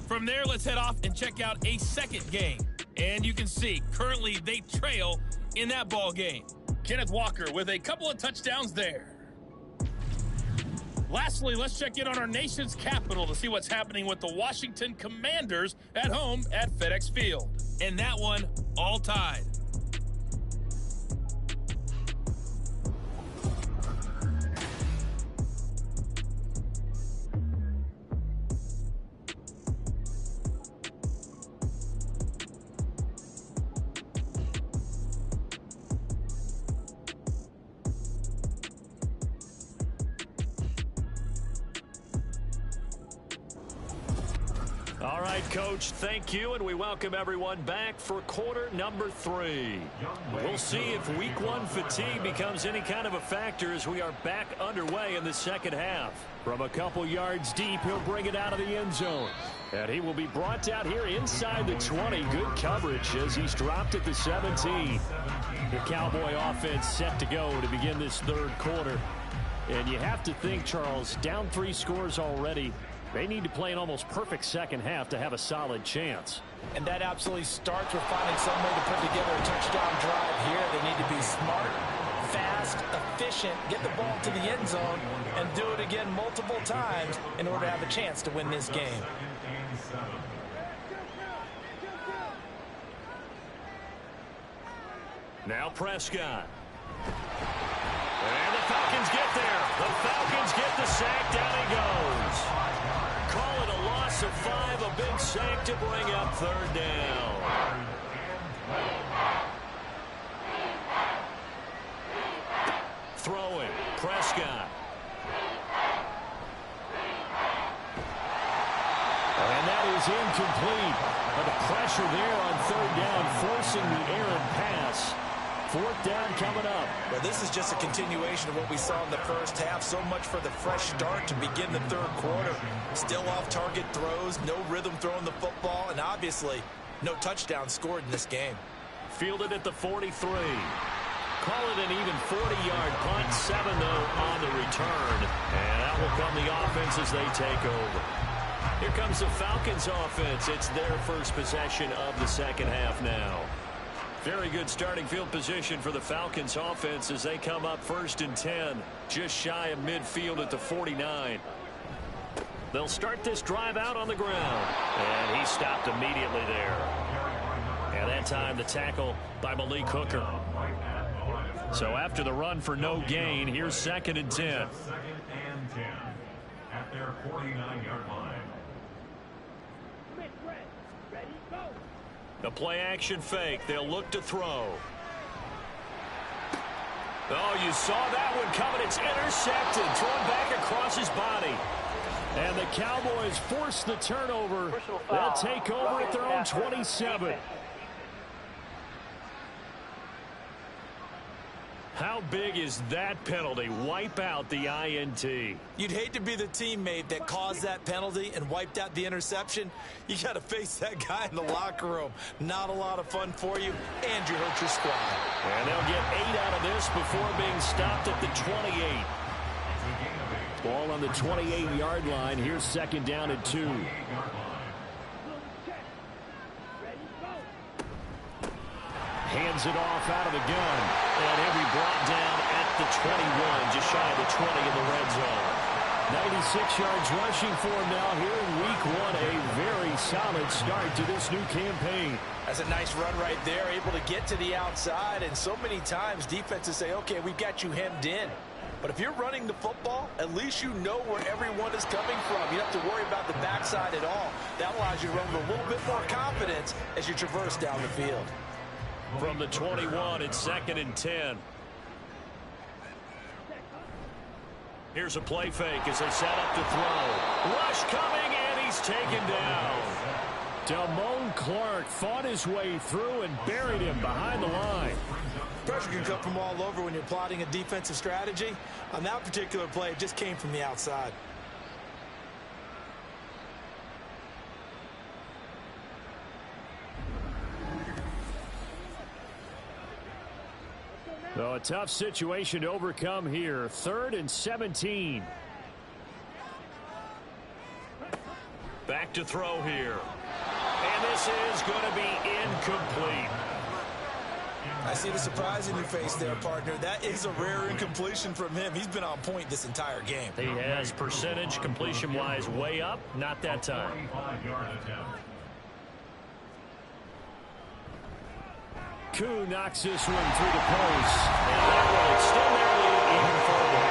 Speaker 6: From there, let's head off and check out a second game. And you can see, currently they trail in that ball game. Kenneth Walker with a couple of touchdowns there. Lastly, let's check in on our nation's capital to see what's happening with the Washington Commanders at home at FedEx Field. And that one, all tied.
Speaker 2: All right, Coach, thank you, and we welcome everyone back for quarter number 3. We'll see if week 1 fatigue becomes any kind of a factor as we are back underway in the second half. From a couple yards deep, he'll bring it out of the end zone. And he will be brought down here inside the 20. Good coverage as he's dropped at the 17. The Cowboy offense set to go to begin this third quarter. And you have to think, Charles, down 3 scores already. They need to play an almost perfect second half to have a solid chance.
Speaker 3: And that absolutely starts with finding some way to put together a touchdown drive here. They need to be smart, fast, efficient, get the ball to the end zone, and do it again multiple times in order to have a chance to win this game.
Speaker 2: Now Prescott. And the Falcons get there. The Falcons get the sack. Down he goes. Call it a loss of 5, a big sack to bring up third down. Throwing, Prescott. And that is incomplete. But the pressure there on third down, forcing the errant pass. Fourth down coming up.
Speaker 3: Well, this is just a continuation of what we saw in the first half. So much for the fresh start to begin the third quarter. Still off-target throws, no rhythm throwing the football, and obviously no touchdown scored in this game.
Speaker 2: Fielded at the 43.
Speaker 5: Call it an even 40-yard punt, 7 though on the return. And out will come the offense as they take over. Here comes the Falcons offense. It's their first possession of the second half now. Very good starting field position for the Falcons offense as they come up 1st and 10, just shy of midfield at the 49. They'll start this drive out on the ground, and he stopped immediately there. And that time the tackle by Malik Hooker. So after the run for no gain, here's 2nd and 10.
Speaker 4: 2nd and 10 at their 49-yard line.
Speaker 5: A play-action fake. They'll look to throw. Oh, you saw that one coming. It's intercepted. Thrown back across his body.
Speaker 2: And the Cowboys force the turnover. They'll take over at their own 27.
Speaker 5: How big is that penalty? Wipe out the INT.
Speaker 3: You'd hate to be the teammate that caused that penalty and wiped out the interception. You got to face that guy in the locker room. Not a lot of fun for you, and you hurt your squad.
Speaker 5: And they'll get 8 out of this before being stopped at the 28.
Speaker 2: Ball on the 28-yard line. Here's 2nd down and 2. Hands it off out of the gun.
Speaker 5: And he'll be brought down at the 21, just shy of the 20 in the red zone.
Speaker 2: 96 yards rushing for him now here in week 1. A very solid start to this new campaign.
Speaker 3: That's a nice run right there, able to get to the outside. And so many times defenses say, okay, we've got you hemmed in. But if you're running the football, at least you know where everyone is coming from. You don't have to worry about the backside at all. That allows you to run with a little bit more confidence as you traverse down the field.
Speaker 5: From the 21, it's 2nd and 10. Here's a play fake as they set up to throw. Rush coming, and he's taken down.
Speaker 2: Damone Clark fought his way through and buried him behind the line.
Speaker 3: Pressure can come from all over when you're plotting a defensive strategy. On that particular play, it just came from the outside.
Speaker 2: So a tough situation to overcome here. 3rd and 17.
Speaker 5: Back to throw here. And this is going to be incomplete.
Speaker 3: I see the surprise in your face there, partner. That is a rare incompletion from him. He's been on point this entire game.
Speaker 5: He has percentage completion-wise way up. Not that time.
Speaker 4: 45-yard attempt.
Speaker 2: Koo knocks this one through the post.
Speaker 5: And that will extend their lead even further.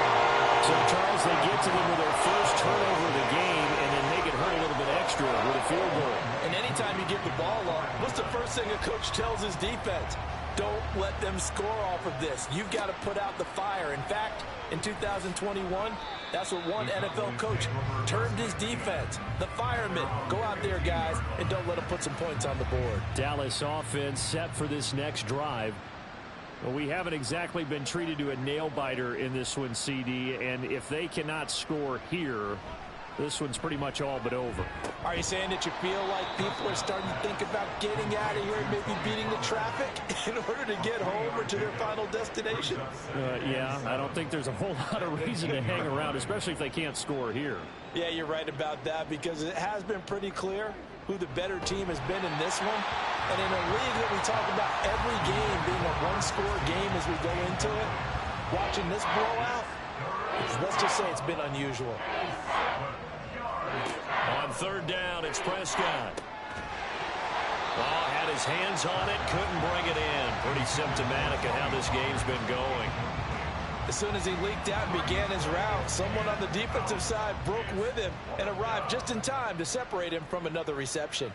Speaker 2: So, Charles, they get to them with their first turnover of the game and then make it hurt a little bit extra with a field goal.
Speaker 3: And anytime you get the ball up, what's the first thing a coach tells his defense? Don't let them score off of this. You've got to put out the fire. In fact, in 2021, that's what one NFL coach termed his defense. The firemen. Go out there, guys, and don't let them put some points on the board.
Speaker 2: Dallas offense set for this next drive. Well, we haven't exactly been treated to a nail-biter in this one, CD, and if they cannot score here, this one's pretty much all but over.
Speaker 3: Are you saying that you feel like people are starting to think about getting out of here and maybe beating the traffic in order to get home or to their final destination?
Speaker 2: Yeah, I don't think there's a whole lot of reason to hang around, especially if they can't score here.
Speaker 3: Yeah, you're right about that because it has been pretty clear who the better team has been in this one. And in a league that we talk about every game being a one-score game as we go into it, watching this blowout, let's just say it's been unusual.
Speaker 5: On 3rd down, it's Prescott. Oh, had his hands on it, couldn't bring it in. Pretty symptomatic of how this game's been going.
Speaker 3: As soon as he leaked out and began his route, someone on the defensive side broke with him and arrived just in time to separate him from another reception.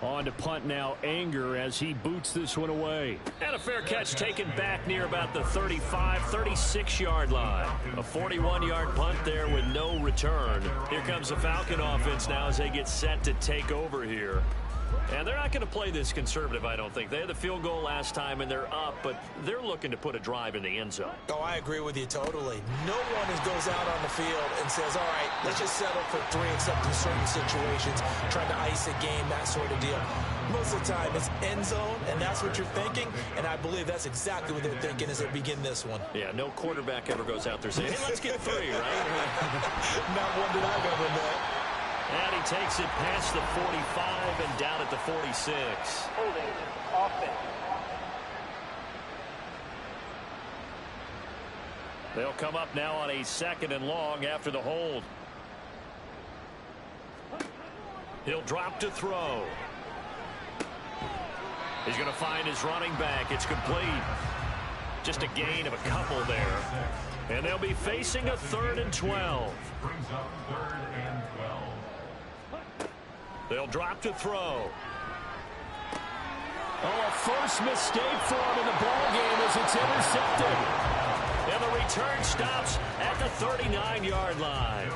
Speaker 2: On to punt now, Anger, as he boots this one away.
Speaker 5: And a fair catch taken back near about the 35, 36-yard line. A 41-yard punt there with no return. Here comes the Falcon offense now as they get set to take over here. And they're not going to play this conservative, I don't think. They had the field goal last time, and they're up, but they're looking to put a drive in the end zone.
Speaker 3: Oh, I agree with you totally. No one goes out on the field and says, all right, let's just settle for 3 except in certain situations, trying to ice a game, that sort of deal. most of the time it's end zone, and that's what you're thinking, and I believe that's exactly what they're thinking as they begin this one.
Speaker 5: Yeah, no quarterback ever goes out there saying, hey, let's get 3, right?
Speaker 3: Not one that I've ever met.
Speaker 5: And he takes it past the 45 and down at the 46.
Speaker 7: Holding offense.
Speaker 5: They'll come up now on a 2nd and long after the hold. He'll drop to throw. He's going to find his running back. It's complete. Just a gain of a couple there. And they'll be facing a 3rd and 12.
Speaker 4: Brings up 3rd and 12.
Speaker 5: They'll drop to throw. Oh, a first mistake for him in the ball game as it's intercepted. And the return stops at the 39-yard line.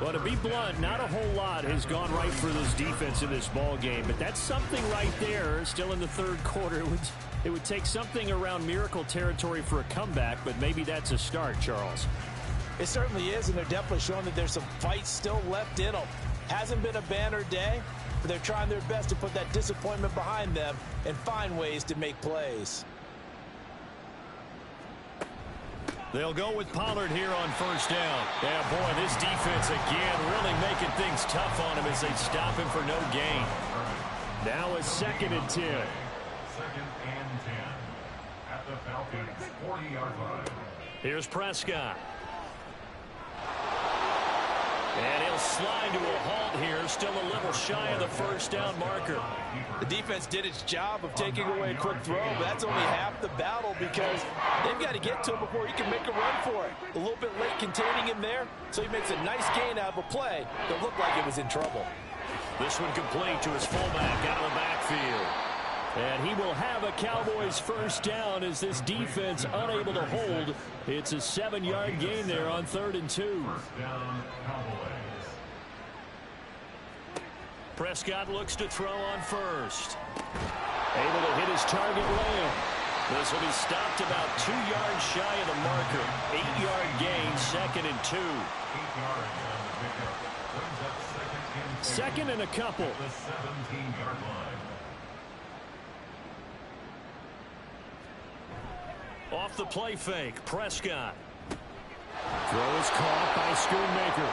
Speaker 5: Well, to be blunt, not a whole lot has gone right for this defense in this ball game, but that's something right there. Still in the 3rd quarter, it would take something around miracle territory for a comeback, but maybe that's a start, Charles.
Speaker 3: It certainly is, and they're definitely showing that there's some fight still left in them. Hasn't been a banner day, but they're trying their best to put that disappointment behind them and find ways to make plays.
Speaker 5: They'll go with Pollard here on 1st down. Yeah, boy, this defense again really making things tough on him as they stop him for no gain. Now a 2nd and 10.
Speaker 4: 2nd and 10 at the Falcons' 40-yard line.
Speaker 5: Here's Prescott. And he'll slide to a halt here, still a little shy of the 1st down marker.
Speaker 3: The defense did its job of taking away a quick throw, but that's only half the battle because they've got to get to him before he can make a run for it. A little bit late containing him there, so he makes a nice gain out of a play that looked like it was in trouble.
Speaker 5: This one complete to his fullback out of the backfield. And he will have a Cowboys 1st down as this defense unable to hold. It's a 7-yard gain there on 3rd and 2.
Speaker 4: 1st down, Cowboys.
Speaker 5: Prescott looks to throw on 1st. Able to hit his target Lamb. This will be stopped about 2 yards shy of the marker. 8-yard gain, 2nd and 2.
Speaker 4: 8 yards on the pickup. Brings up 2nd and
Speaker 5: 2nd and a couple.
Speaker 4: the 17-yard line.
Speaker 5: Off the play fake, Prescott. Throw is caught by Schoonmaker.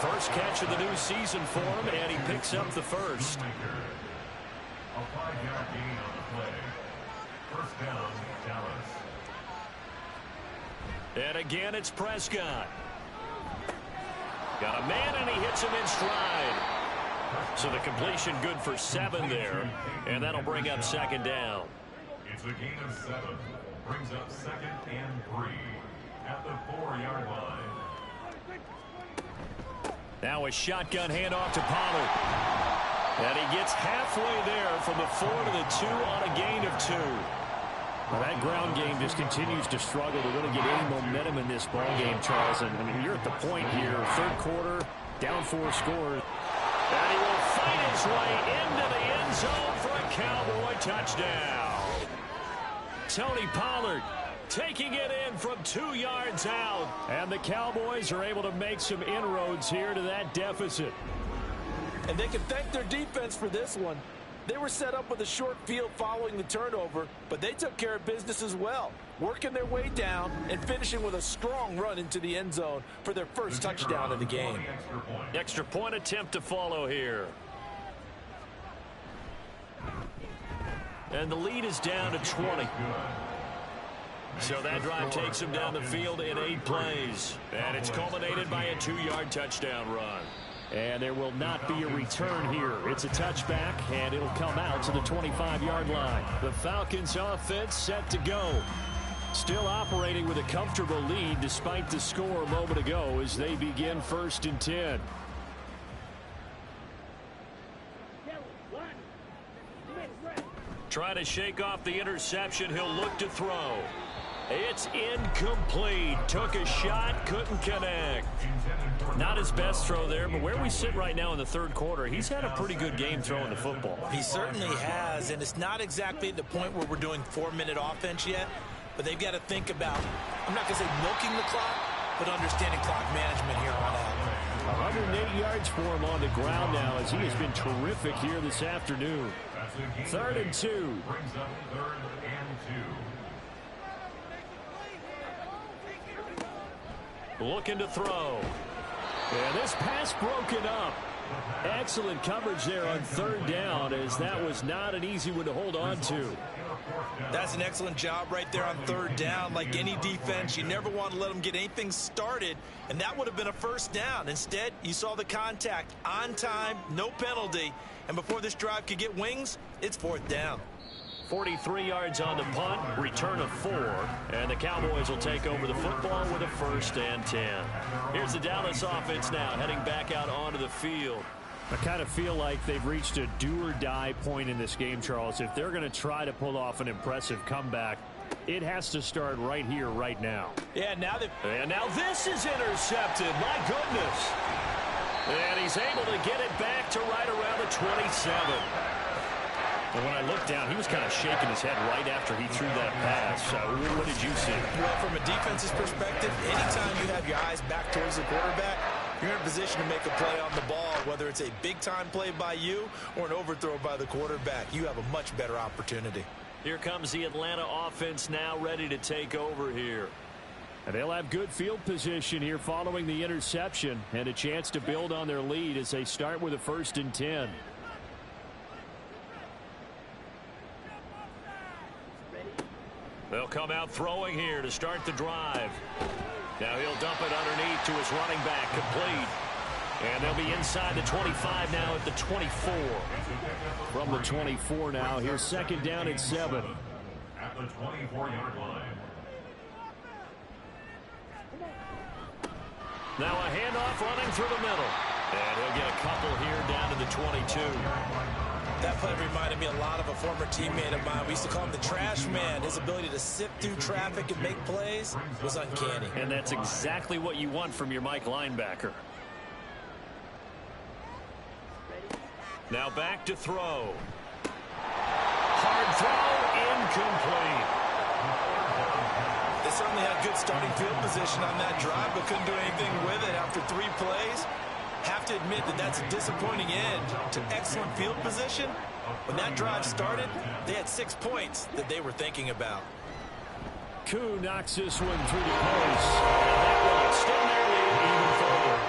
Speaker 5: First catch of the new season for him, and he picks up the 1st.
Speaker 4: A 5-yard gain on the play. 1st down, Dallas.
Speaker 5: And again, it's Prescott. Got a man, and he hits him in stride. So the completion good for 7 there, and that'll bring up 2nd down.
Speaker 4: It's a gain of 7. Brings up 2nd and 3 at the 4-yard line.
Speaker 5: Now a shotgun handoff to Pollard. And he gets halfway there from the 4 to the 2 on a gain of 2. Well, that ground game just continues to struggle to really get any momentum in this ball game, Charles. And I mean, you're at the point here, 3rd quarter, down 4 scores. And he will fight his way into the end zone for a Cowboy touchdown. Tony Pollard taking it in from 2 yards out. And the Cowboys are able to make some inroads here to that deficit.
Speaker 3: And they can thank their defense for this one. They were set up with a short field following the turnover, but they took care of business as well, working their way down and finishing with a strong run into the end zone for their 1st touchdown of the game.
Speaker 5: Extra point attempt to follow here. And the lead is down to 20. So that drive takes him down the field in 8 plays. And it's culminated by a 2-yard touchdown run. And there will not be a return here. It's a touchback, and it'll come out to the 25-yard line. The Falcons offense set to go. Still operating with a comfortable lead despite the score a moment ago as they begin 1st and 10. Trying to shake off the interception. He'll look to throw. It's incomplete. Took a shot, couldn't connect. Not his best throw there, but where we sit right now in the 3rd quarter, he's had a pretty good game throwing the football.
Speaker 3: He certainly has, and it's not exactly at the point where we're doing 4-minute offense yet, but they've got to think about, I'm not going to say milking the clock, but understanding clock management here on out.
Speaker 2: 108 yards for him on the ground now as he has been terrific here this afternoon. 3rd and 2.
Speaker 4: Brings up 3rd and 2.
Speaker 2: Looking to throw. And this pass broken up. Excellent coverage there on 3rd down, as that was not an easy one to hold on to.
Speaker 3: That's an excellent job right there on 3rd down. Like any defense, you never want to let them get anything started, and that would have been a 1st down. Instead, you saw the contact on time, no penalty, and before this drive could get wings, it's 4th down.
Speaker 2: 43 yards on the punt, return of 4, and the Cowboys will take over the football with a 1st and 10. Here's the Dallas offense now heading back out onto the field.
Speaker 5: I kind of feel like they've reached a do-or-die point in this game, Charles. If they're going to try to pull off an impressive comeback, it has to start right here, right now.
Speaker 3: Yeah, now
Speaker 2: this is intercepted. My goodness. And he's able to get it back to right around the 27. And when I looked down, he was kind of shaking his head right after he threw that pass. What did you see?
Speaker 3: Well, from a defense's perspective, anytime you have your eyes back towards the quarterback, you're in a position to make a play on the ball, whether it's a big-time play by you or an overthrow by the quarterback. You have a much better opportunity.
Speaker 2: Here comes the Atlanta offense now ready to take over here.
Speaker 5: And they'll have good field position here following the interception and a chance to build on their lead as they start with a 1st and 10.
Speaker 2: They'll come out throwing here to start the drive. Now he'll dump it underneath to his running back, complete. And they'll be inside the 25 now at the 24.
Speaker 5: From the 24 now, here's 2nd down and 7.
Speaker 4: At the 24-yard line.
Speaker 2: Now a handoff running through the middle. And he'll get a couple here down to the 22.
Speaker 3: That play reminded me a lot of a former teammate of mine. We used to call him the trash man. His ability to sift through traffic and make plays was uncanny.
Speaker 2: And that's exactly what you want from your Mike linebacker. Now back to throw. Hard throw, incomplete.
Speaker 3: They certainly had good starting field position on that drive, but couldn't do anything with it after 3 plays. Have to admit that that's a disappointing end to excellent field position. When that drive started, they had 6 points that they were thinking about.
Speaker 5: Koo knocks this one through the post.
Speaker 2: That will extend their lead even further.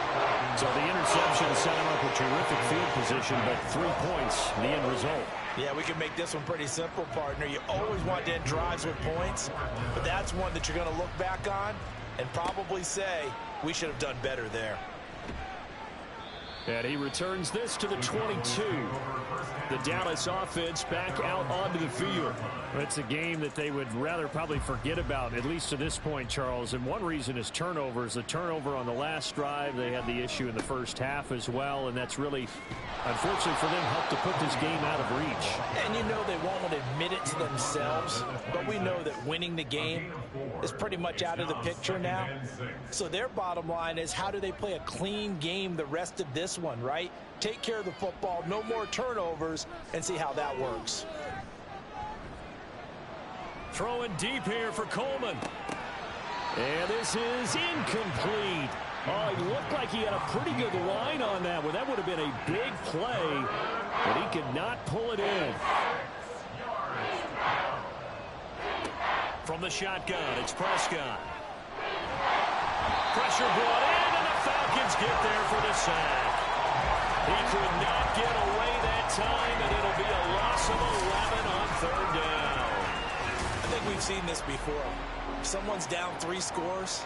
Speaker 5: So the interception set him up a terrific field position, but 3 points, the end result.
Speaker 3: Yeah, we can make this one pretty simple, partner. You always want to end drives with points, but that's one that you're going to look back on and probably say, we should have done better there.
Speaker 5: And he returns this to the 22. The Dallas offense back out onto the field. It's a game that they would rather probably forget about, at least to this point, Charles. And one reason is turnovers. The turnover on the last drive, they had the issue in the first half as well. And that's really, unfortunately for them, helped to put this game out of reach.
Speaker 3: And you know they won't admit it to themselves, but we know that winning the game is pretty much out of the picture now. So their bottom line is, how do they play a clean game the rest of this one, right? Take care of the football, no more turnovers, and see how that works.
Speaker 2: Throwing deep here for Coleman.
Speaker 5: And this is incomplete. Oh, he looked like he had a pretty good line on that one. That would have been a big play, but he could not pull it in.
Speaker 2: From the shotgun, it's Prescott. Pressure brought in, and the Falcons get there for the sack. He could not get away that time, and it'll be a loss of 11 on 3rd down.
Speaker 3: I think we've seen this before. If someone's down 3 scores,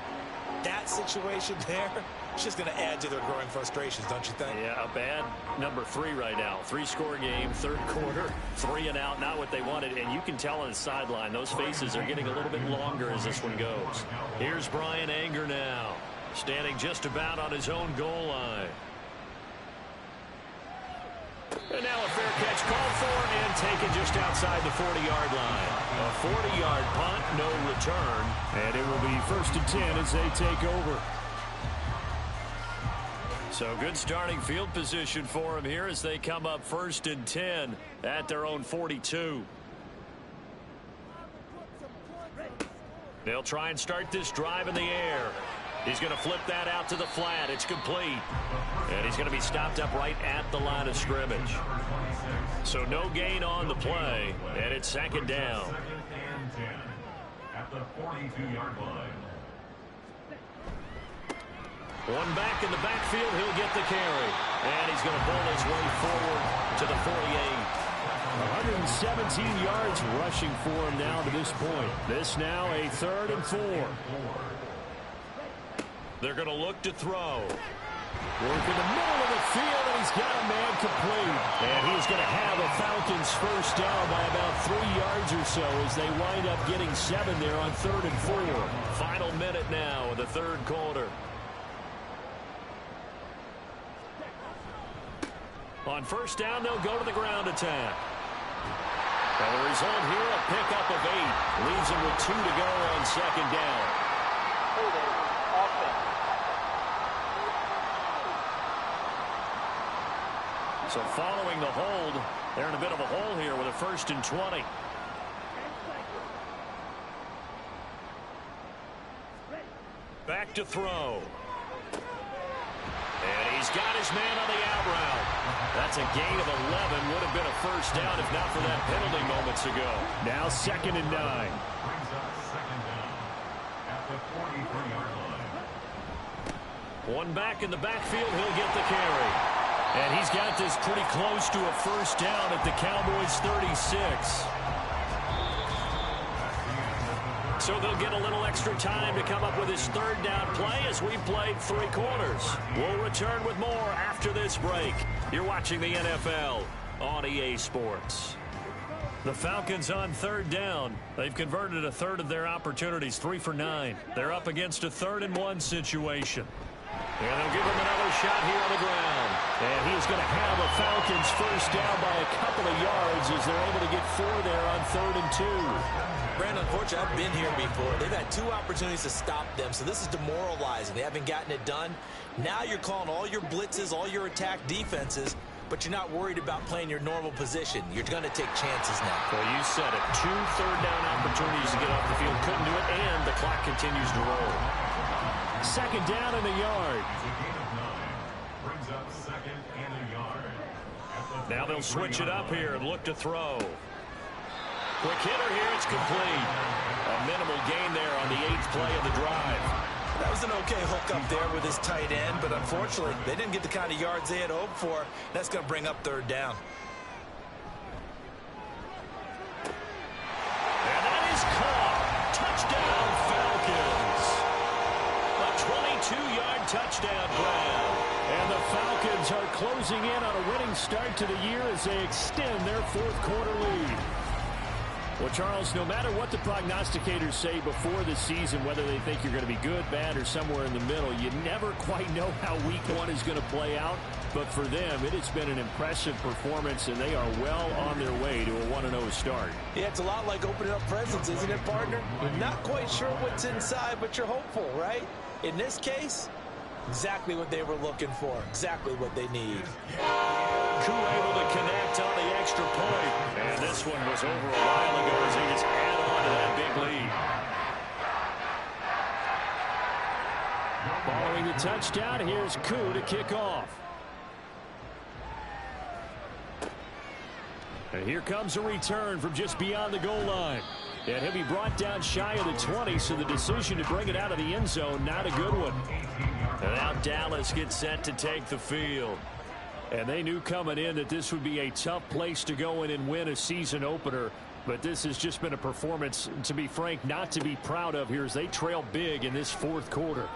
Speaker 3: that situation there, it's just going to add to their growing frustrations, don't you think?
Speaker 2: Yeah, a bad number 3 right now. 3-score game, 3rd quarter, 3 and out, not what they wanted. And you can tell on the sideline, those faces are getting a little bit longer as this one goes. Here's Brian Anger now, standing just about on his own goal line. And now a fair catch called for and taken just outside the 40-yard line. A 40-yard punt, no return.
Speaker 5: And it will be 1st and 10 as they take over.
Speaker 2: So good starting field position for them here as they come up 1st and 10 at their own 42. They'll try and start this drive in the air.
Speaker 5: He's going to flip that out to the flat. It's complete. And he's going to be stopped up right at the line of scrimmage. So no gain on the play, and it's second down.
Speaker 4: Second and 10 at the 42-yard line.
Speaker 5: One back in the backfield, he'll get the carry. And he's going to pull his way forward to the 48.
Speaker 2: 117 yards rushing for him now to this point. This now a 3rd and 4.
Speaker 5: They're going to look to throw.
Speaker 2: Work in the middle of the field, and he's got a man complete. And he's going to have a Falcons first down by about 3 yards or so as they wind up getting 7 there on 3rd and 4.
Speaker 5: Final minute now of the third quarter. On first down, they'll go to the ground attack. And the result here, a pickup of 8. Leaves him with 2 to go on second down.
Speaker 7: Holding offense.
Speaker 5: So following the hold, they're in a bit of a hole here with a 1st and 20. Back to throw. And he's got his man on the out route. That's a gain of 11. Would have been a first down if not for that penalty moments ago.
Speaker 2: Now 2nd and 9.
Speaker 4: Brings up second down at the 43-yard line.
Speaker 5: One back in the backfield, he'll get the carry. And he's got this pretty close to a first down at the Cowboys' 36. So they'll get a little extra time to come up with his 3rd down play as we played 3 quarters. We'll return with more after this break. You're watching the NFL on EA Sports. The Falcons on 3rd down. They've converted a 1/3 of their opportunities, 3 for 9. They're up against a 3rd and 1 situation. And they'll give him another shot here on the ground.
Speaker 2: And he's going to have a Falcons first down by a couple of yards as they're able to get 4 there on 3rd and 2.
Speaker 3: Brandon, unfortunately, I've been here before. They've had 2 opportunities to stop them, so this is demoralizing. They haven't gotten it done. Now you're calling all your blitzes, all your attack defenses, but you're not worried about playing your normal position. You're going to take chances now.
Speaker 5: Well, you said it. 2 third down opportunities to get off the field. Couldn't do it, and the clock continues to roll.
Speaker 2: 2nd down and a yard.
Speaker 4: Brings up 2nd and a yard.
Speaker 5: Now they'll switch it up here and look to throw. Quick hitter here, it's complete. A minimal gain there on the 8th play of the drive.
Speaker 3: That was an okay hook up there with his tight end, but unfortunately, they didn't get the kind of yards they had hoped for. That's going to bring up 3rd down.
Speaker 5: And that is caught. Touchdown, Falcons. A 22-yard touchdown grab.
Speaker 2: And the Falcons are closing in on a winning start to the year as they extend their 4th quarter lead. Well, Charles, no matter what the prognosticators say before the season, whether they think you're going to be good, bad, or somewhere in the middle, you never quite know how week 1 is going to play out. But for them, it has been an impressive performance, and they are well on their way to a 1-0 start.
Speaker 3: Yeah, it's a lot like opening up presents, isn't it, partner? You're not quite sure what's inside, but you're hopeful, right? In this case, exactly what they were looking for, exactly what they need.
Speaker 5: Koo able to connect on the extra point. And this one was over a while ago as they just add on to that big lead.
Speaker 2: Following the touchdown, here's Koo to kick off. And here comes a return from just beyond the goal line. And he'll be brought down shy of the 20, so the decision to bring it out of the end zone, not a good one.
Speaker 5: And now Dallas gets set to take the field.
Speaker 2: And they knew coming in that this would be a tough place to go in and win a season opener. But this has just been a performance, to be frank, not to be proud of here as they trail big in this 4th quarter.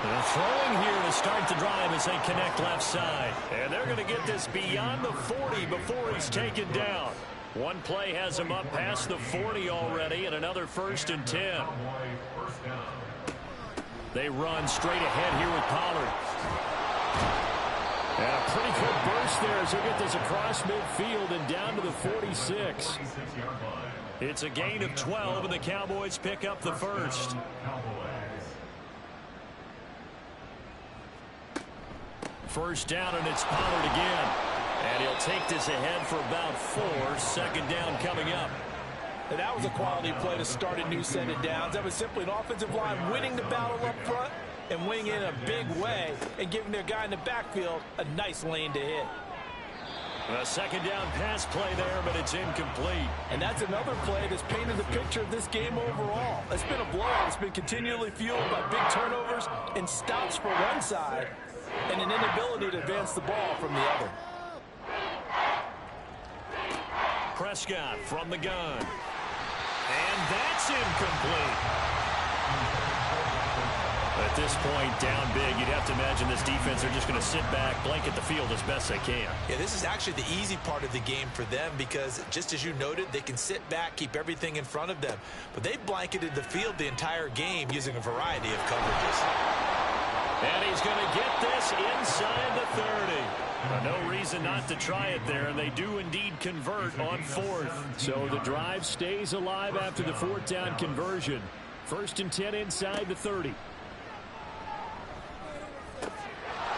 Speaker 5: And throwing here to start the drive as they connect left side. And they're going to get this beyond the 40 before he's taken down. One play has him up past the 40 already, and another 1st and 10. They run straight ahead here with Pollard.
Speaker 2: And a pretty good burst there as they get this across midfield and down to the 46.
Speaker 5: It's a gain of 12, and the Cowboys pick up the 1st. First down, and it's Pollard again. And he'll take this ahead for about 4. 2nd down coming up.
Speaker 3: And that was a quality play to start a new set of downs. That was simply an offensive line winning the battle up front and winning in a big way and giving their guy in the backfield a nice lane to hit.
Speaker 2: A second down pass play there, but it's incomplete.
Speaker 3: And that's another play that's painted the picture of this game overall. It's been a blowout. It's been continually fueled by big turnovers and stops for one side and an inability to advance the ball from the other.
Speaker 2: Prescott from the gun. And that's incomplete. At this point, down big, you'd have to imagine this defense are just going to sit back, blanket the field as best they can.
Speaker 3: Yeah, this is actually the easy part of the game for them because, just as you noted, they can sit back, keep everything in front of them. But they've blanketed the field the entire game using a variety of coverages.
Speaker 2: And he's going to get this inside the 30. No reason not to try it there, and they do indeed convert on fourth. So the drive stays alive after the fourth down conversion. 1st and 10 inside the 30.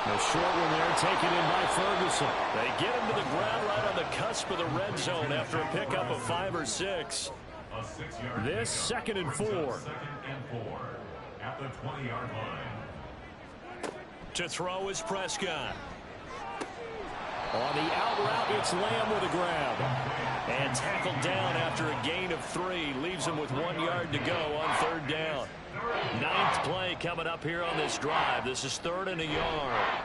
Speaker 2: A short one there taken in by Ferguson. They get him to the ground right on the cusp of the red zone after a pickup of 5 or 6. This 2nd and 4.
Speaker 4: 2nd and 4 at the 20-yard line.
Speaker 2: To throw is Prescott. On the out route, it's Lamb with a grab. And tackled down after a gain of 3. Leaves him with 1 yard to go on 3rd down. 9th play coming up here on this drive. This is 3rd and a yard.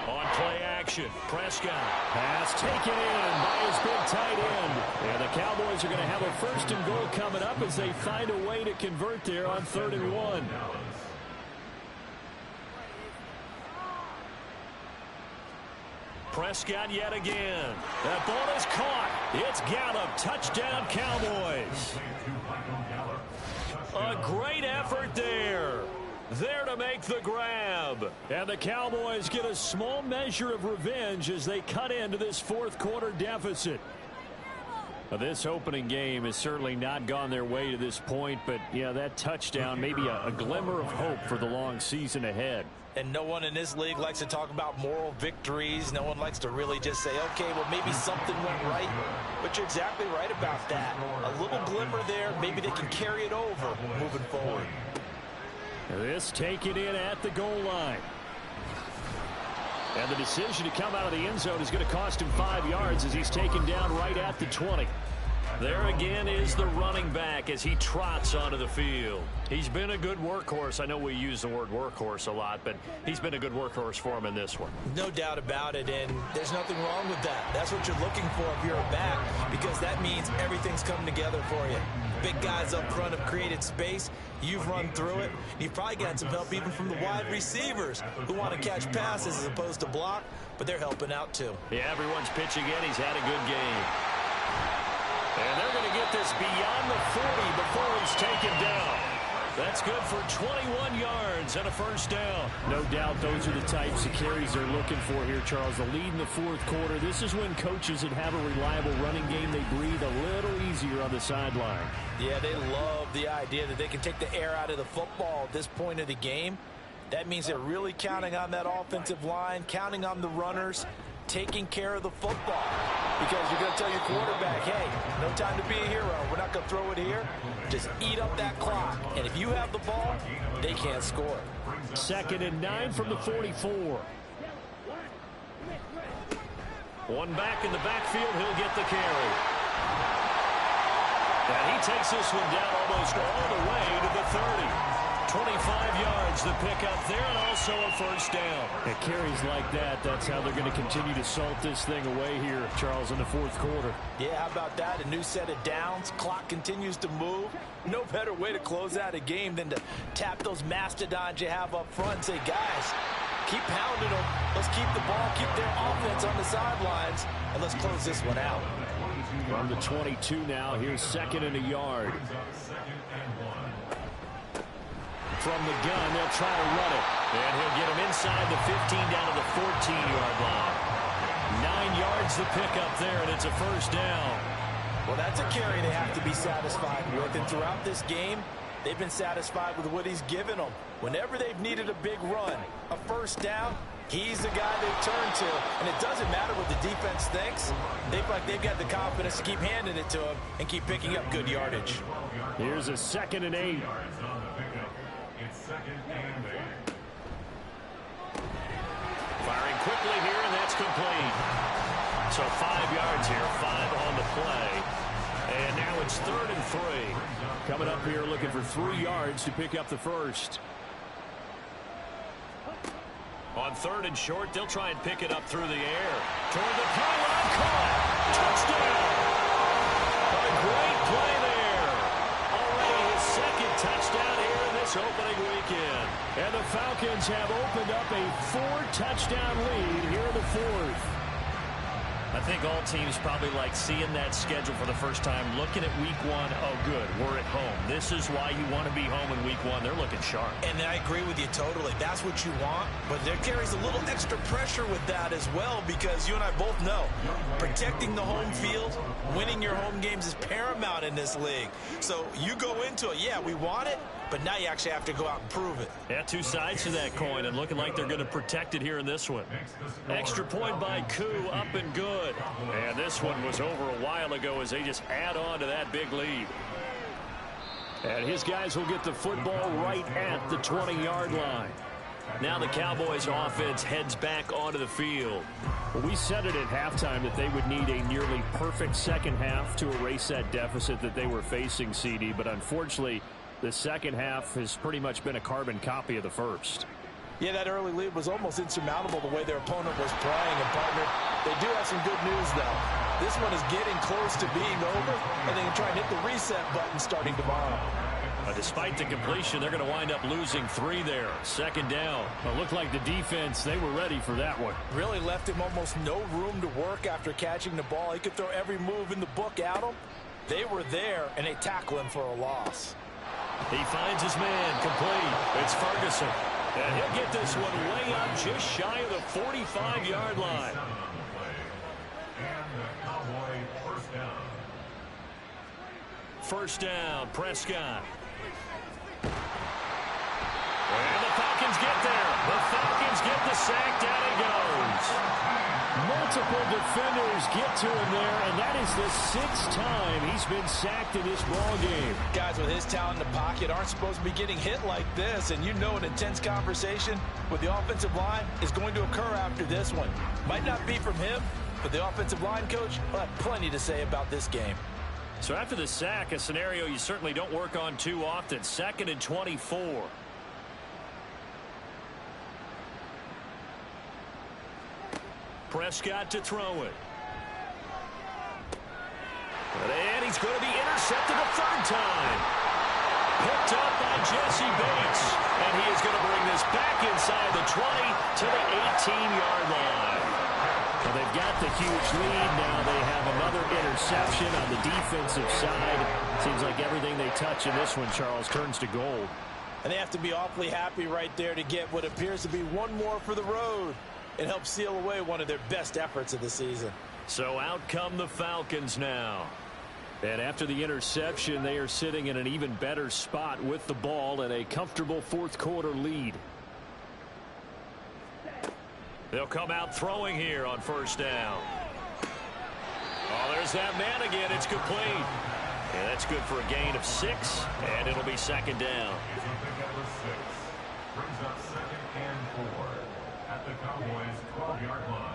Speaker 2: On play action, Prescott. Pass taken in by his big tight end. And the Cowboys are going to have a 1st and goal coming up as they find a way to convert there on 3rd and 1. Prescott yet again. That ball is caught. It's Gallup. Touchdown, Cowboys. A great effort there. There to make the grab. And the Cowboys get a small measure of revenge as they cut into this 4th quarter deficit. This opening game has certainly not gone their way to this point, but yeah, that touchdown, maybe a glimmer of hope for the long season ahead.
Speaker 3: And no one in this league likes to talk about moral victories. No one likes to really just say, okay, well, maybe something went right. But you're exactly right about that. A little glimmer there. Maybe they can carry it over moving forward.
Speaker 2: This taken in at the goal line. And the decision to come out of the end zone is going to cost him 5 yards as he's taken down right at the 20. There again is the running back as he trots onto the field. He's been a good workhorse. I know we use the word workhorse a lot, but he's been a good workhorse for him in this one.
Speaker 3: No doubt about it, and there's nothing wrong with that. That's what you're looking for if you're a back, because that means everything's coming together for you. Big guys up front have created space. You've run through it. You've probably gotten some help even from the wide receivers who want to catch passes as opposed to block, but they're helping out too.
Speaker 2: Yeah, everyone's pitching in. He's had a good game. And they're going to get this beyond the 40 before he's taken down. That's good for 21 yards and a 1st down. No doubt those are the types of carries they're looking for here, Charles. The lead in the 4th quarter. This is when coaches that have a reliable running game, they breathe a little easier on the sideline.
Speaker 3: Yeah, they love the idea that they can take the air out of the football at this point of the game. That means they're really counting on that offensive line, counting on the runners, taking care of the football. Because you're going to tell your quarterback, hey, no time to be a hero. We're not going to throw it here. Just eat up that clock. And if you have the ball, they can't score.
Speaker 2: 2nd and 9 from the 44. One back in the backfield. He'll get the carry. And he takes this one down almost all the way to the 30. 25 yards the pickup there, and also a 1st down. At carries like that, that's how they're going to continue to salt this thing away here, Charles, in the 4th quarter.
Speaker 3: Yeah, how about that? A new set of downs. Clock continues to move. No better way to close out a game than to tap those mastodons you have up front and say, guys, keep pounding them. Let's keep the ball, keep their offense on the sidelines, and let's close this one out.
Speaker 2: From the 22 now, here's 2nd and a yard. From the gun, they'll try to run it. And he'll get him inside the 15 down to the 14-yard line. 9 yards the pickup there, and it's a 1st down.
Speaker 3: Well, that's a carry they have to be satisfied with. And throughout this game, they've been satisfied with what he's given them. Whenever they've needed a big run, a 1st down, He's the guy they've turned to, and it doesn't matter what the defense thinks. They feel like they've got the confidence to keep handing it to him and keep picking up good yardage.
Speaker 2: Here's a 2nd and 8.
Speaker 4: It's 2nd and 8.
Speaker 5: Firing quickly here, and that's complete. So 5 yards here, 5 on the play. And now it's 3rd and 3.
Speaker 2: Coming up here looking for 3 yards to pick up the first.
Speaker 5: On 3rd and short, they'll try and pick it up through the air. Toward the pylon, caught. Touchdown. A great play there. Already his 2nd touchdown here in this opening weekend.
Speaker 2: And the Falcons have opened up a 4-touchdown lead here in the 4th.
Speaker 5: I think all teams probably like seeing that schedule for the first time, looking at week 1. Oh, good, we're at home. This is why you want to be home in week 1. They're looking sharp.
Speaker 3: And I agree with you totally. That's what you want, but there carries a little extra pressure with that as well, because you and I both know protecting the home field, winning your home games is paramount in this league. So you go into it, yeah, we want it, but now you actually have to go out and prove it.
Speaker 5: Yeah, 2 sides to that coin, and looking like they're going to protect it here in this one. Extra point by Koo, up and good. And this one was over a while ago as they just add on to that big lead.
Speaker 2: And his guys will get the football right at the 20-yard line.
Speaker 5: Now the Cowboys offense heads back onto the field.
Speaker 2: We said it at halftime that they would need a nearly perfect second half to erase that deficit that they were facing, CD, but unfortunately, the second half has pretty much been a carbon copy of the first.
Speaker 3: Yeah, that early lead was almost insurmountable the way their opponent was playing. And, partner, they do have some good news, though. This one is getting close to being over, and they can try and hit the reset button starting tomorrow.
Speaker 5: Despite the completion, they're going to wind up losing 3 there. 2nd down.
Speaker 2: It looked like the defense, they were ready for that one.
Speaker 3: Really left him almost no room to work after catching the ball. He could throw every move in the book at him. They were there, and they tackle him for a loss.
Speaker 5: He finds his man, complete. It's Ferguson. And he'll get this one way up just shy of the 45-yard line.
Speaker 4: And the Cowboy first down.
Speaker 5: First down, Prescott. And the Falcons get there. The Falcons get the sack. Down it goes.
Speaker 2: Multiple defenders get to him there, and that is the 6th time he's been sacked in this ball game.
Speaker 3: Guys with his talent in the pocket aren't supposed to be getting hit like this, and you know an intense conversation with the offensive line is going to occur after this one. Might not be from him, but the offensive line coach will have plenty to say about this game.
Speaker 5: So after the sack, a scenario you certainly don't work on too often. 2nd and 24. Prescott to throw it. And he's going to be intercepted a 3rd time. Picked up by Jesse Bates. And he is going to bring this back inside the 20 to the 18-yard line.
Speaker 2: Well, they've got the huge lead. Now they have another interception on the defensive side. Seems like everything they touch in this one, Charles, turns to gold.
Speaker 3: And they have to be awfully happy right there to get what appears to be one more for the road. It helps seal away one of their best efforts of the season.
Speaker 5: So out come the Falcons now.
Speaker 2: And after the interception, they are sitting in an even better spot with the ball and a comfortable 4th quarter lead.
Speaker 5: They'll come out throwing here on 1st down. Oh, there's that man again. It's complete. Yeah, that's good for a gain of 6, and it'll be 2nd down.
Speaker 4: Brings up 2nd and 4 at the Cowboys' 12-yard line.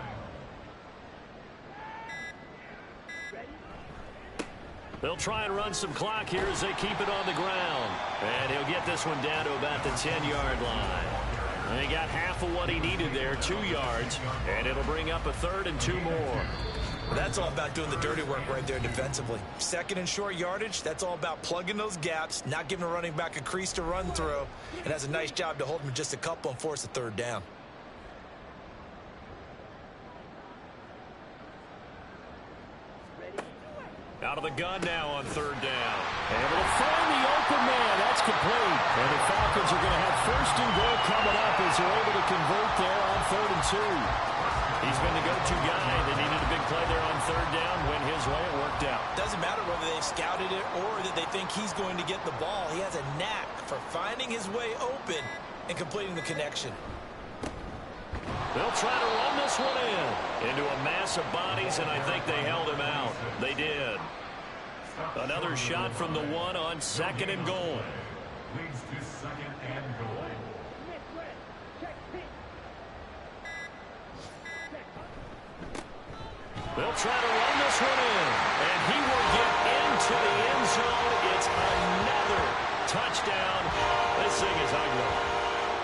Speaker 5: They'll try and run some clock here as they keep it on the ground. And he'll get this one down to about the 10-yard line. And he got half of what he needed there, 2 yards, and it'll bring up a 3rd and 2 more.
Speaker 3: Well, that's all about doing the dirty work right there defensively. 2nd and short yardage, that's all about plugging those gaps, not giving a running back a crease to run through, and has a nice job to hold him just a couple and force a 3rd down.
Speaker 5: Out of the gun now on 3rd down.
Speaker 2: Able to find the open man. That's complete. And the Falcons are going to have 1st and goal coming up as they're able to convert there on 3rd and 2.
Speaker 5: He's been the go-to guy. They needed a big play there on 3rd down. Went his way. It worked out.
Speaker 3: Doesn't matter whether they've scouted it or that they think he's going to get the ball. He has a knack for finding his way open and completing the connection.
Speaker 2: They'll try to run this one into a mass of bodies, and I think they held him out. They did. Another shot from the one on 2nd and goal.
Speaker 4: Leads to 2nd and goal.
Speaker 2: They'll try to run this one in, and he will get into the end zone. It's another touchdown. This thing is ugly.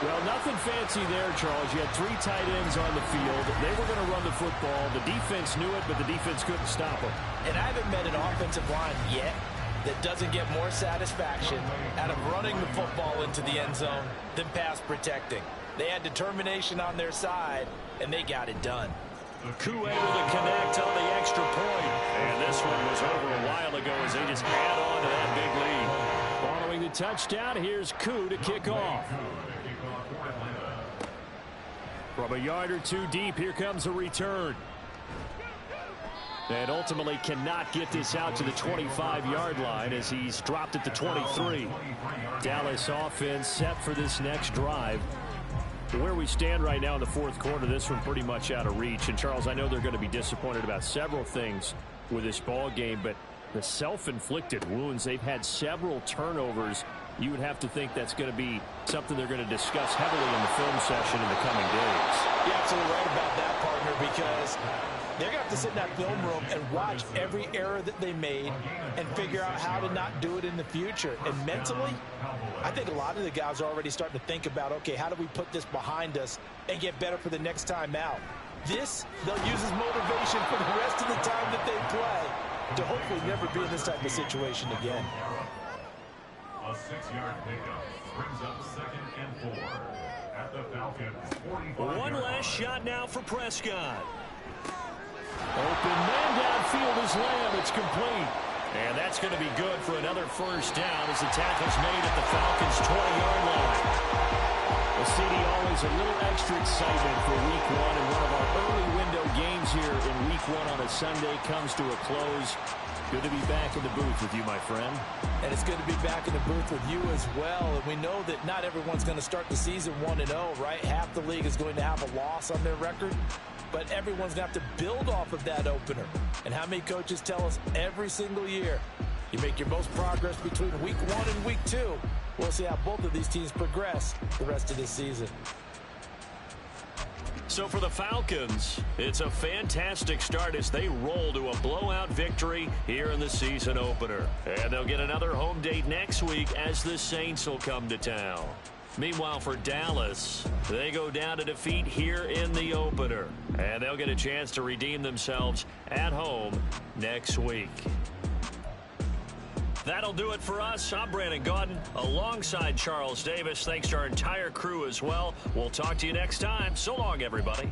Speaker 5: Well, nothing fancy there, Charles. You had 3 tight ends on the field. They were going to run the football. The defense knew it, but the defense couldn't stop them.
Speaker 3: And I haven't met an offensive line yet that doesn't get more satisfaction out of running the football into the end zone than pass protecting. They had determination on their side, and they got it done.
Speaker 2: Koo able to connect on the extra point. And this one was over a while ago as they just add on to that big lead.
Speaker 5: Following the touchdown, here's Koo to kick off. From a yard or 2 deep, here comes a return. And ultimately cannot get this out to the 25-yard line as he's dropped at the 23. Dallas offense set for this next drive. Where we stand right now in the 4th quarter, this one pretty much out of reach. And, Charles, I know they're going to be disappointed about several things with this ball game, but the self-inflicted wounds, they've had several turnovers. You would have to think that's going to be something they're going to discuss heavily in the film session in the coming days.
Speaker 3: You're absolutely right about that, partner, because they're going to have to sit in that film room and watch every error that they made and figure out how to not do it in the future. And mentally, I think a lot of the guys are already starting to think about, okay, how do we put this behind us and get better for the next time out? This, they'll use as motivation for the rest of the time that they play to hopefully never be in this type of situation again.
Speaker 4: A 6-yard pickup brings up 2nd and 4 at the Falcons 45.
Speaker 2: One last shot now for Prescott.
Speaker 5: Open man downfield is Lamb. It's complete.
Speaker 2: And that's going to be good for another first down as the tackle's made at the Falcons' 20-yard line.
Speaker 5: Well, CD, always a little extra excitement for Week 1, and one of our early window games here in Week 1 on a Sunday comes to a close. Good to be back in the booth with you, my friend.
Speaker 3: And it's good to be back in the booth with you as well. And we know that not everyone's going to start the season 1-0, right? Half the league is going to have a loss on their record. But everyone's going to have to build off of that opener. And how many coaches tell us every single year, you make your most progress between Week 1 and Week 2. We'll see how both of these teams progress the rest of this season.
Speaker 2: So for the Falcons, it's a fantastic start as they roll to a blowout victory here in the season opener. And they'll get another home date next week as the Saints will come to town. Meanwhile, for Dallas, they go down to defeat here in the opener. And they'll get a chance to redeem themselves at home next week. That'll do it for us. I'm Brandon Gaudin alongside Charles Davis. Thanks to our entire crew as well. We'll talk to you next time. So long, everybody.